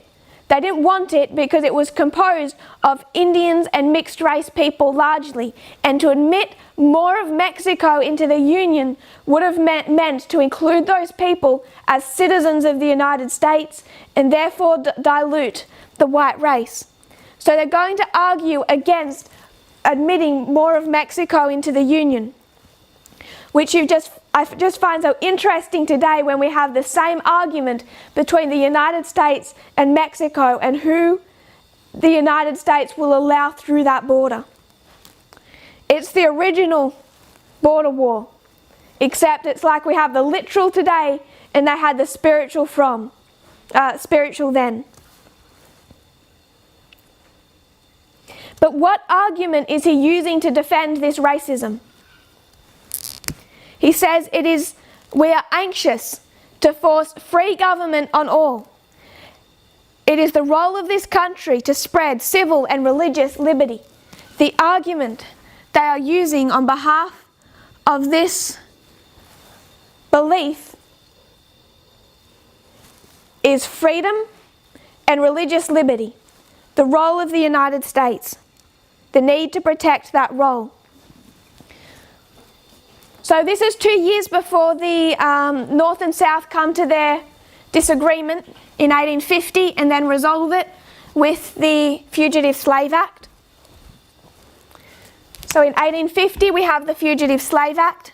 They didn't want it because it was composed of Indians and mixed race people largely. And to admit more of Mexico into the Union would have meant to include those people as citizens of the United States and therefore dilute the white race. So they're going to argue against admitting more of Mexico into the Union, which I just find so interesting today when we have the same argument between the United States and Mexico and who the United States will allow through that border. It's the original border war, except it's like we have the literal today and they had the spiritual then. But what argument is he using to defend this racism? He says we are anxious to force free government on all. It is the role of this country to spread civil and religious liberty. The argument they are using on behalf of this belief is freedom and religious liberty, the role of the United States, the need to protect that role. So this is 2 years before the North and South come to their disagreement in 1850 and then resolve it with the Fugitive Slave Act. So in 1850 we have the Fugitive Slave Act.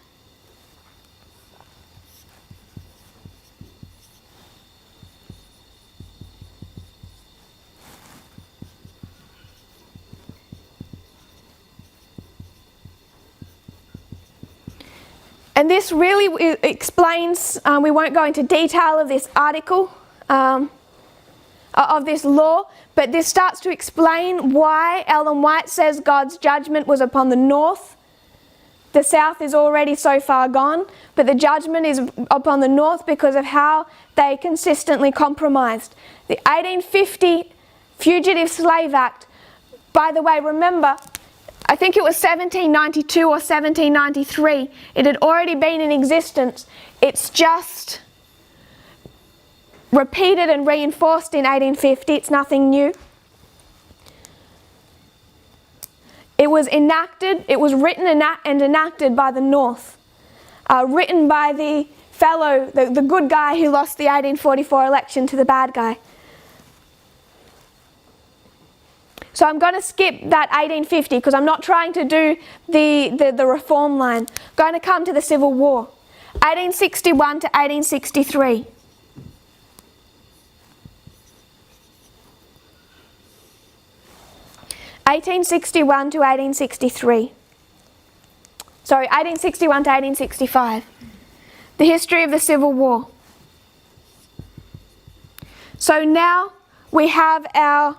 And this really explains, we won't go into detail of this article, of this law, but this starts to explain why Ellen White says God's judgment was upon the North. The South is already so far gone, but the judgment is upon the North because of how they consistently compromised. The 1850 Fugitive Slave Act, by the way, remember, I think it was 1792 or 1793. It had already been in existence. It's just repeated and reinforced in 1850. It's nothing new. It was enacted, it was written and enacted by the North. Written by the fellow, the good guy who lost the 1844 election to the bad guy. So I'm going to skip that 1850 because I'm not trying to do the reform line. I'm going to come to the Civil War, 1861 to 1863. (1861 to 1863). Sorry, 1861 to 1865. The history of the Civil War. So now we have our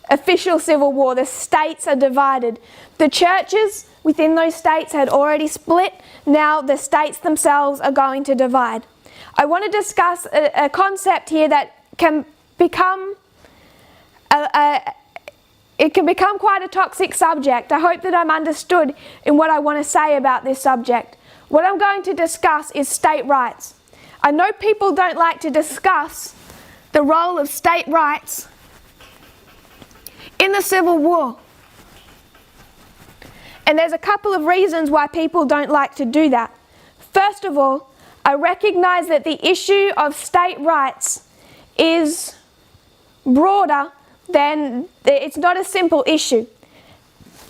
official civil war. The states are divided. The churches within those states had already split. Now the states themselves are going to divide. I want to discuss a concept here that can become it can become quite a toxic subject. I hope that I'm understood in what I want to say about this subject. What I'm going to discuss is state rights. I know people don't like to discuss the role of state rights in the Civil War. And there's a couple of reasons why people don't like to do that. First of all, I recognise that the issue of state rights is broader than, it's not a simple issue.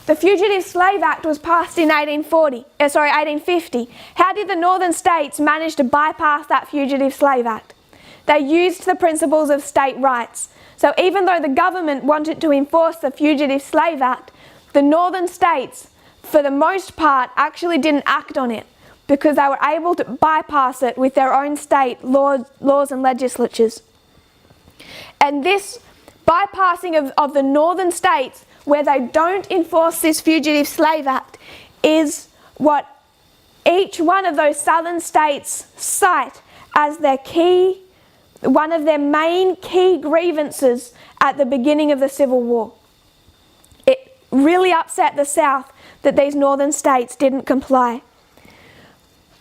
The Fugitive Slave Act was passed in 1850. How did the northern states manage to bypass that Fugitive Slave Act? They used the principles of state rights. So even though the government wanted to enforce the Fugitive Slave Act, the northern states, for the most part, actually didn't act on it because they were able to bypass it with their own state laws and legislatures. And this bypassing of the northern states, where they don't enforce this Fugitive Slave Act, is what each one of those southern states cite as their key, one of their main key grievances at the beginning of the Civil War. It really upset the South that these northern states didn't comply.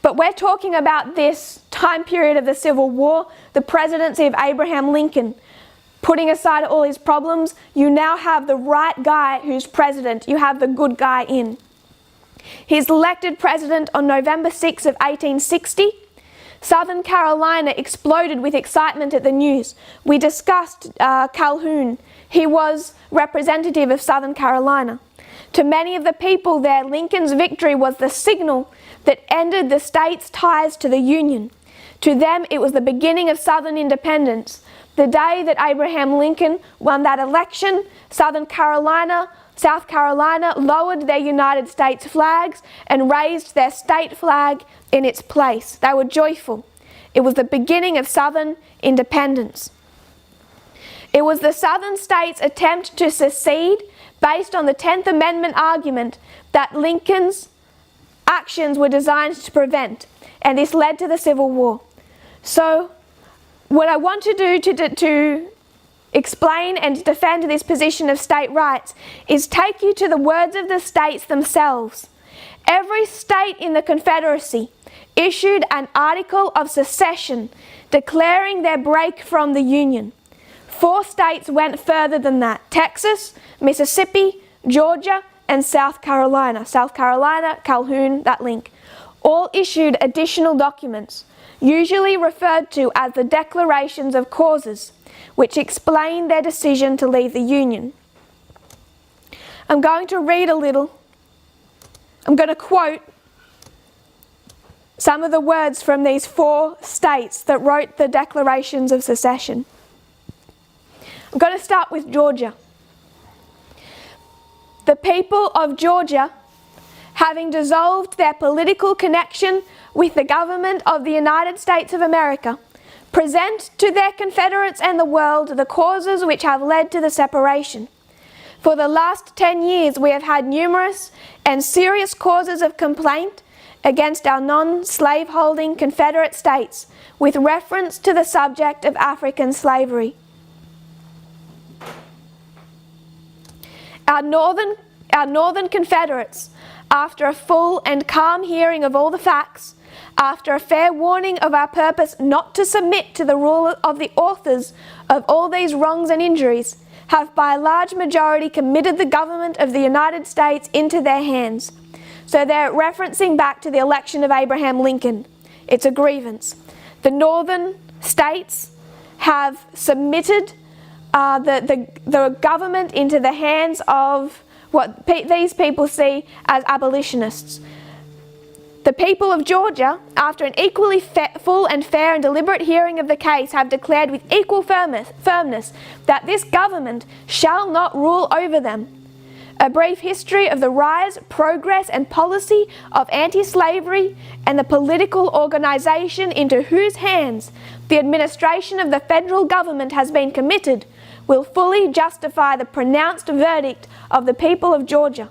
But we're talking about this time period of the Civil War, the presidency of Abraham Lincoln. Putting aside all his problems, you now have the right guy who's president. You have the good guy in. He's elected president on November 6 of 1860. Southern Carolina exploded with excitement at the news. We discussed Calhoun. He was representative of Southern Carolina. To many of the people there, Lincoln's victory was the signal that ended the state's ties to the Union. To them, it was the beginning of Southern independence. The day that Abraham Lincoln won that election, South Carolina lowered their United States flags and raised their state flag in its place. They were joyful. It was the beginning of Southern independence. It was the Southern states' attempt to secede based on the 10th Amendment argument that Lincoln's actions were designed to prevent, and this led to the Civil War. So, what I want to do to explain and defend this position of state rights is take you to the words of the states themselves. Every state in the Confederacy issued an article of secession declaring their break from the Union. 4 states went further than that: Texas, Mississippi, Georgia, and South Carolina. South Carolina, Calhoun, that link. All issued additional documents, usually referred to as the Declarations of Causes, which explain their decision to leave the Union. I'm going to read a little. I'm going to quote some of the words from these 4 states that wrote the Declarations of Secession. I'm going to start with Georgia. The people of Georgia, having dissolved their political connection with the government of the United States of America, present to their Confederates and the world the causes which have led to the separation. For the last 10 years we have had numerous and serious causes of complaint against our non-slaveholding Confederate states with reference to the subject of African slavery. Our northern Confederates, after a full and calm hearing of all the facts, after a fair warning of our purpose not to submit to the rule of the authors of all these wrongs and injuries, have by a large majority committed the government of the United States into their hands. So they're referencing back to the election of Abraham Lincoln. It's a grievance. The northern states have submitted the government into the hands of what these people see as abolitionists. The people of Georgia, after an equally full and fair and deliberate hearing of the case, have declared with equal firmness that this government shall not rule over them. A brief history of the rise, progress, and policy of anti-slavery and the political organization into whose hands the administration of the federal government has been committed will fully justify the pronounced verdict of the people of Georgia.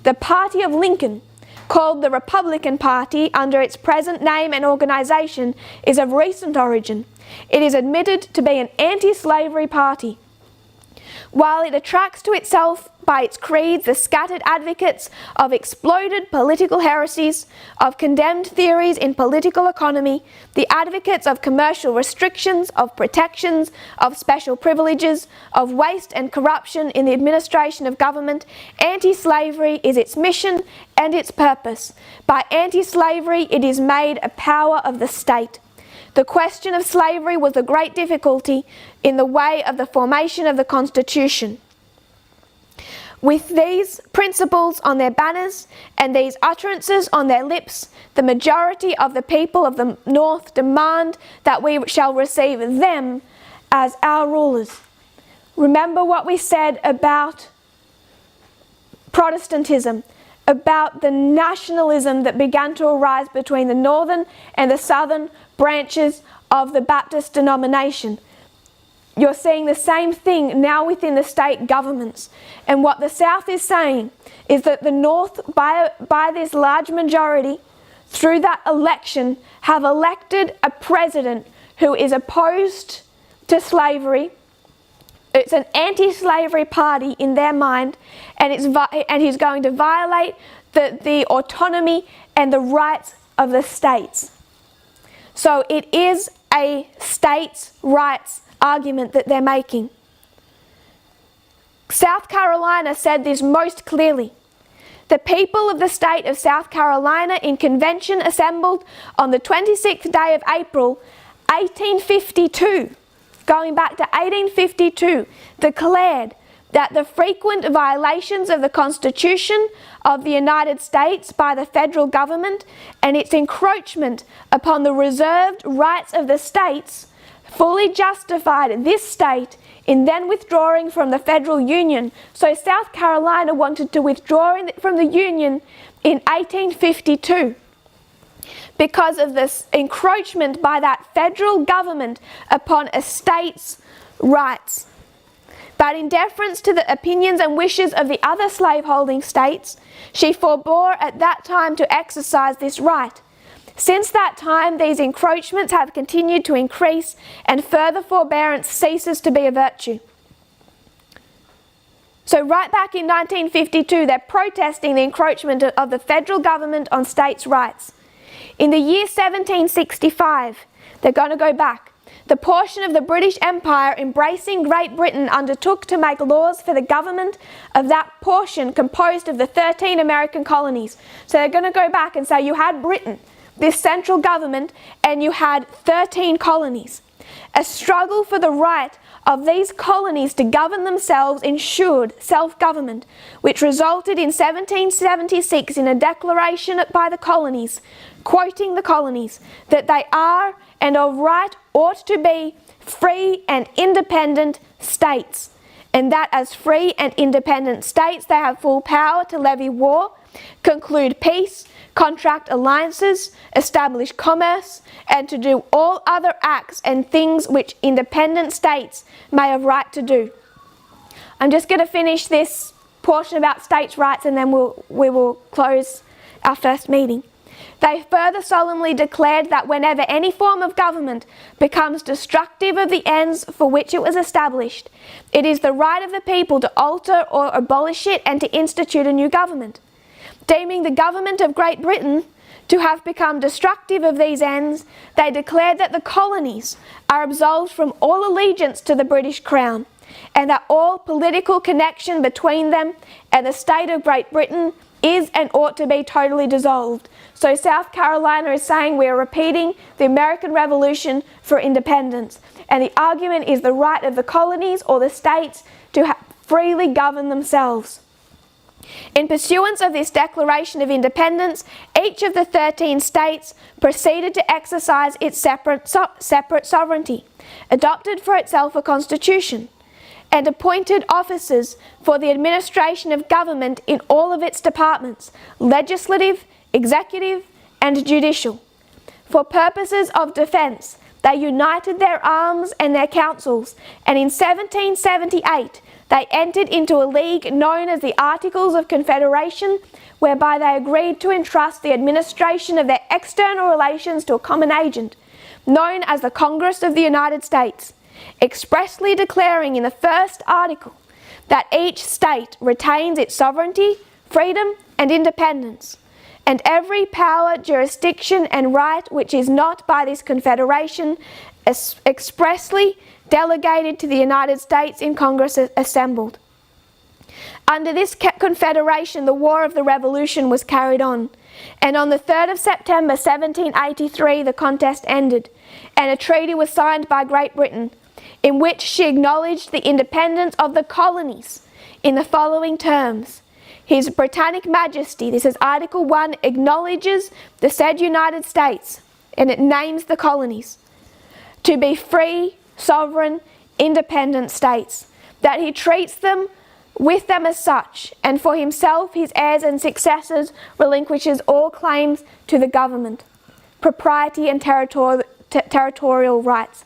The party of Lincoln, called the Republican Party under its present name and organization, is of recent origin. It is admitted to be an anti-slavery party. While it attracts to itself by its creeds the scattered advocates of exploded political heresies, of condemned theories in political economy, the advocates of commercial restrictions, of protections, of special privileges, of waste and corruption in the administration of government, anti-slavery is its mission and its purpose. By anti-slavery it is made a power of the state. The question of slavery was the great difficulty in the way of the formation of the Constitution. With these principles on their banners and these utterances on their lips, the majority of the people of the North demand that we shall receive them as our rulers. Remember what we said about Protestantism, about the nationalism that began to arise between the northern and the southern branches of the Baptist denomination. You're seeing the same thing now within the state governments. And what the South is saying is that the North, by this large majority, through that election, have elected a president who is opposed to slavery. It's an anti-slavery party in their mind, and he's going to violate the autonomy and the rights of the states. So it is a states' rights argument that they're making. South Carolina said this most clearly. The people of the state of South Carolina in convention assembled on the 26th day of April 1852, going back to 1852, declared that the frequent violations of the Constitution of the United States by the federal government and its encroachment upon the reserved rights of the states fully justified this state in then withdrawing from the federal union. So South Carolina wanted to withdraw from the union in 1852 because of this encroachment by that federal government upon a state's rights. But in deference to the opinions and wishes of the other slaveholding states, she forbore at that time to exercise this right. Since that time, these encroachments have continued to increase, and further forbearance ceases to be a virtue. So right back in 1952, they're protesting the encroachment of the federal government on states' rights. In the year 1765, they're going to go back. The portion of the British Empire embracing Great Britain undertook to make laws for the government of that portion composed of the 13 American colonies. So they're going to go back and say you had Britain, this central government, and you had 13 colonies. A struggle for the right of these colonies to govern themselves ensured self-government, which resulted in 1776 in a declaration by the colonies, quoting the colonies, that they are and of right ought to be free and independent states, and that as free and independent states they have full power to levy war, conclude peace, contract alliances, establish commerce, and to do all other acts and things which independent states may have right to do. I'm just going to finish this portion about states' rights and then we will close our first meeting. They further solemnly declared that whenever any form of government becomes destructive of the ends for which it was established, it is the right of the people to alter or abolish it and to institute a new government. Deeming the government of Great Britain to have become destructive of these ends, they declared that the colonies are absolved from all allegiance to the British Crown, and that all political connection between them and the state of Great Britain is and ought to be totally dissolved. So South Carolina is saying we are repeating the American Revolution for independence, and the argument is the right of the colonies or the states to freely govern themselves. In pursuance of this Declaration of Independence, each of the 13 states proceeded to exercise its separate sovereignty, adopted for itself a constitution, and appointed officers for the administration of government in all of its departments, legislative, executive, and judicial. For purposes of defence, they united their arms and their councils, and in 1778 they entered into a league known as the Articles of Confederation, whereby they agreed to entrust the administration of their external relations to a common agent, known as the Congress of the United States, expressly declaring in the first article that each state retains its sovereignty, freedom, and independence, and every power, jurisdiction, and right which is not by this confederation expressly delegated to the United States in Congress assembled. Under this confederation, the War of the Revolution was carried on, and on the 3rd of September 1783 the contest ended, and a treaty was signed by Great Britain, in which she acknowledged the independence of the colonies in the following terms. His Britannic Majesty, this is Article 1, acknowledges the said United States, and it names the colonies, to be free, sovereign, independent states, that he treats them with them as such, and for himself, his heirs and successors relinquishes all claims to the government, propriety and territorial rights.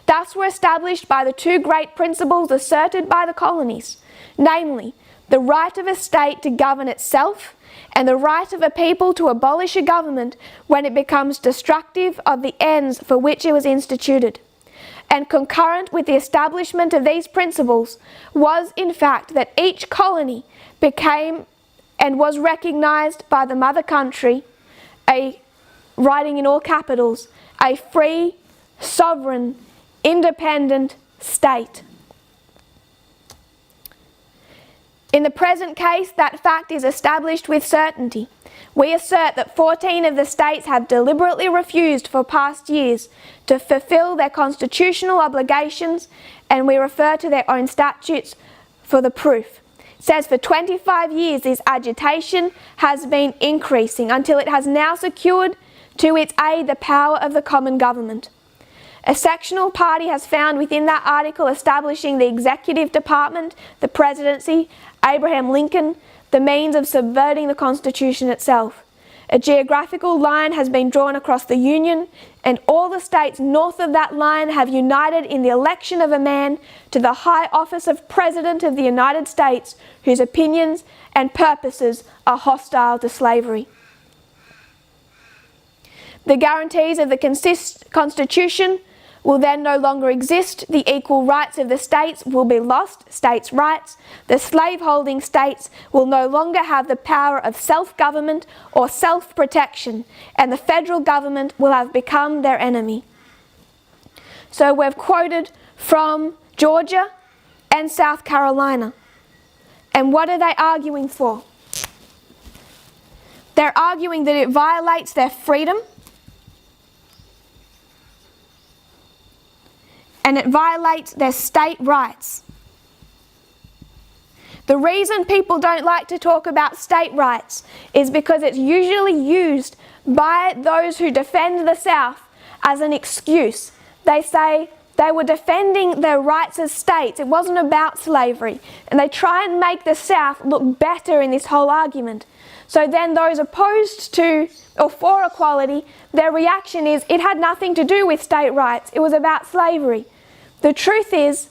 Thus were established by the two great principles asserted by the colonies, namely, the right of a state to govern itself and the right of a people to abolish a government when it becomes destructive of the ends for which it was instituted. And concurrent with the establishment of these principles was, in fact, that each colony became and was recognized by the mother country, writing in all capitals, a free, sovereign, independent state. In the present case, that fact is established with certainty. We assert that 14 of the states have deliberately refused for past years to fulfill their constitutional obligations, and we refer to their own statutes for the proof. It says for 25 years this agitation has been increasing until it has now secured to its aid the power of the common government. A sectional party has found within that article establishing the executive department, the presidency, Abraham Lincoln, the means of subverting the Constitution itself. A geographical line has been drawn across the Union, and all the states north of that line have united in the election of a man to the high office of President of the United States whose opinions and purposes are hostile to slavery. The guarantees of the Constitution will then no longer exist. The equal rights of the states will be lost, states' rights. The slaveholding states will no longer have the power of self-government or self-protection, and the federal government will have become their enemy. So we've quoted from Georgia and South Carolina. And what are they arguing for? They're arguing that it violates their freedom, and it violates their state rights. The reason people don't like to talk about state rights is because it's usually used by those who defend the South as an excuse. They say they were defending their rights as states. It wasn't about slavery. And they try and make the South look better in this whole argument. So then those opposed to or for equality, their reaction is it had nothing to do with state rights. It was about slavery. The truth is,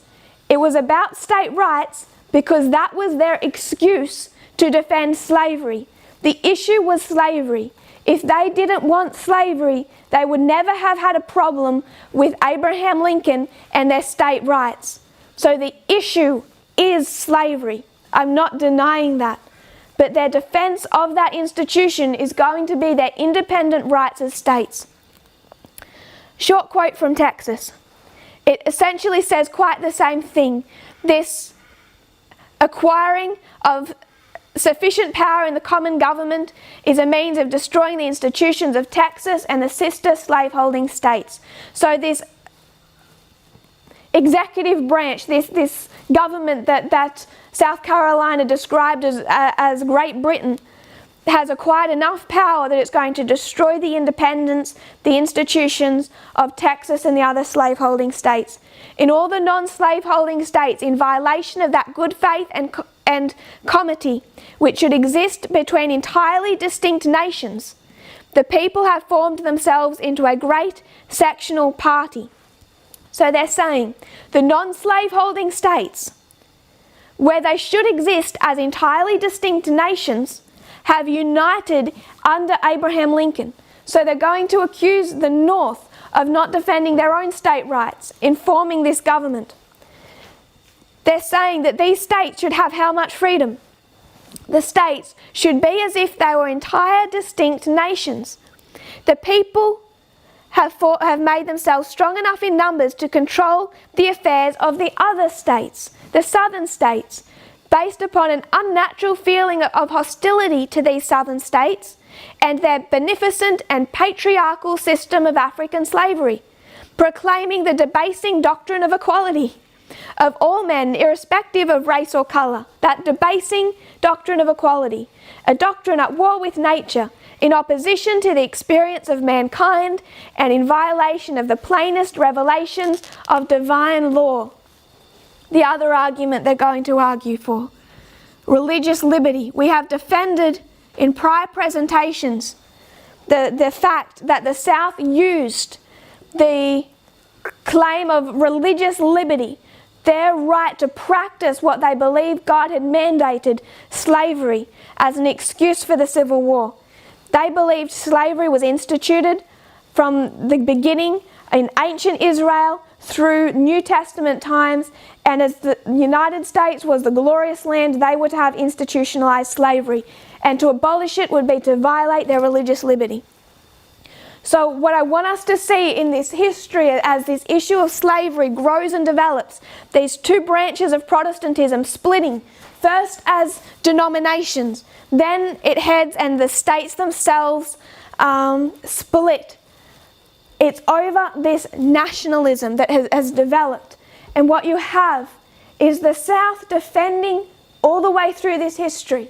it was about state rights because that was their excuse to defend slavery. The issue was slavery. If they didn't want slavery, they would never have had a problem with Abraham Lincoln and their state rights. So the issue is slavery. I'm not denying that. But their defense of that institution is going to be their independent rights as states. Short quote from Texas. It essentially says quite the same thing. This acquiring of sufficient power in the common government is a means of destroying the institutions of Texas and the sister slaveholding states. So this executive branch, this government that South Carolina described as Great Britain, has acquired enough power that it's going to destroy the independence, the institutions of Texas and the other slaveholding states. In all the non-slaveholding states, in violation of that good faith and comity which should exist between entirely distinct nations, the people have formed themselves into a great sectional party. So they're saying the non-slaveholding states, where they should exist as entirely distinct nations, have united under Abraham Lincoln. So they're going to accuse the North of not defending their own state rights in forming this government. They're saying that these states should have how much freedom? The states should be as if they were entire distinct nations. The people have made themselves strong enough in numbers to control the affairs of the other states, the southern states, based upon an unnatural feeling of hostility to these southern states and their beneficent and patriarchal system of African slavery, proclaiming the debasing doctrine of equality of all men, irrespective of race or colour. That debasing doctrine of equality, a doctrine at war with nature, in opposition to the experience of mankind and in violation of the plainest revelations of divine law. The other argument they're going to argue for, religious liberty. We have defended in prior presentations the fact that the South used the claim of religious liberty, their right to practice what they believed God had mandated, slavery, as an excuse for the Civil War. They believed slavery was instituted from the beginning in ancient Israel through New Testament times, and as the United States was the glorious land, they would have institutionalized slavery, and to abolish it would be to violate their religious liberty. So what I want us to see in this history, as this issue of slavery grows and develops, these two branches of Protestantism splitting, first as denominations, then it heads and the states themselves split. It's over this nationalism that has developed. And what you have is the South defending all the way through this history,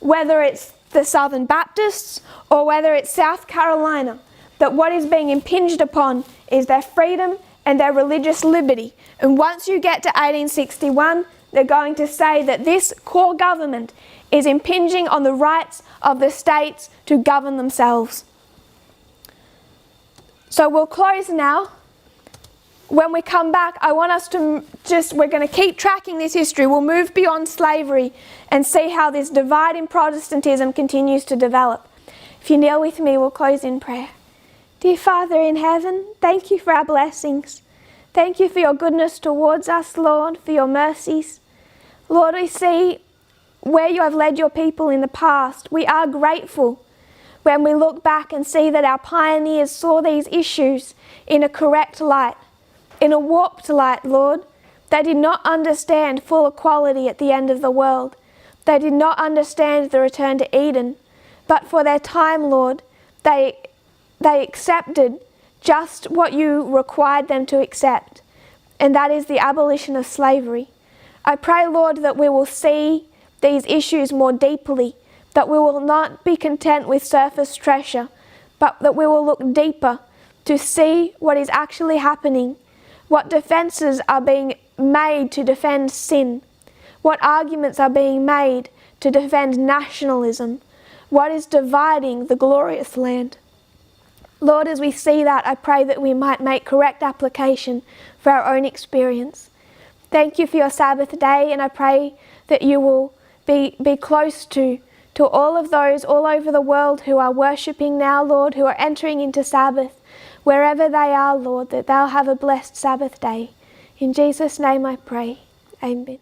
whether it's the Southern Baptists or whether it's South Carolina, that what is being impinged upon is their freedom and their religious liberty. And once you get to 1861, They're going to say that this core government is impinging on the rights of the states to govern themselves. So we'll close now. When we come back, I want us to we're going to keep tracking this history. We'll move beyond slavery and see how this divide in Protestantism continues to develop. If you kneel with me, we'll close in prayer. Dear Father in heaven, thank you for our blessings. Thank you for your goodness towards us, Lord, for your mercies. Lord, we see where you have led your people in the past. We are grateful when we look back and see that our pioneers saw these issues in a correct light, in a warped light, Lord. They did not understand full equality at the end of the world. They did not understand the return to Eden. But for their time, Lord, they accepted just what you required them to accept, and that is the abolition of slavery. I pray, Lord, that we will see these issues more deeply, that we will not be content with surface treasure, but that we will look deeper to see what is actually happening, what defenses are being made to defend sin, what arguments are being made to defend nationalism, what is dividing the glorious land. Lord, as we see that, I pray that we might make correct application for our own experience. Thank you for your Sabbath day, and I pray that you will be close to all of those all over the world who are worshipping now, Lord, who are entering into Sabbath, wherever they are, Lord, that they'll have a blessed Sabbath day. In Jesus' name I pray. Amen.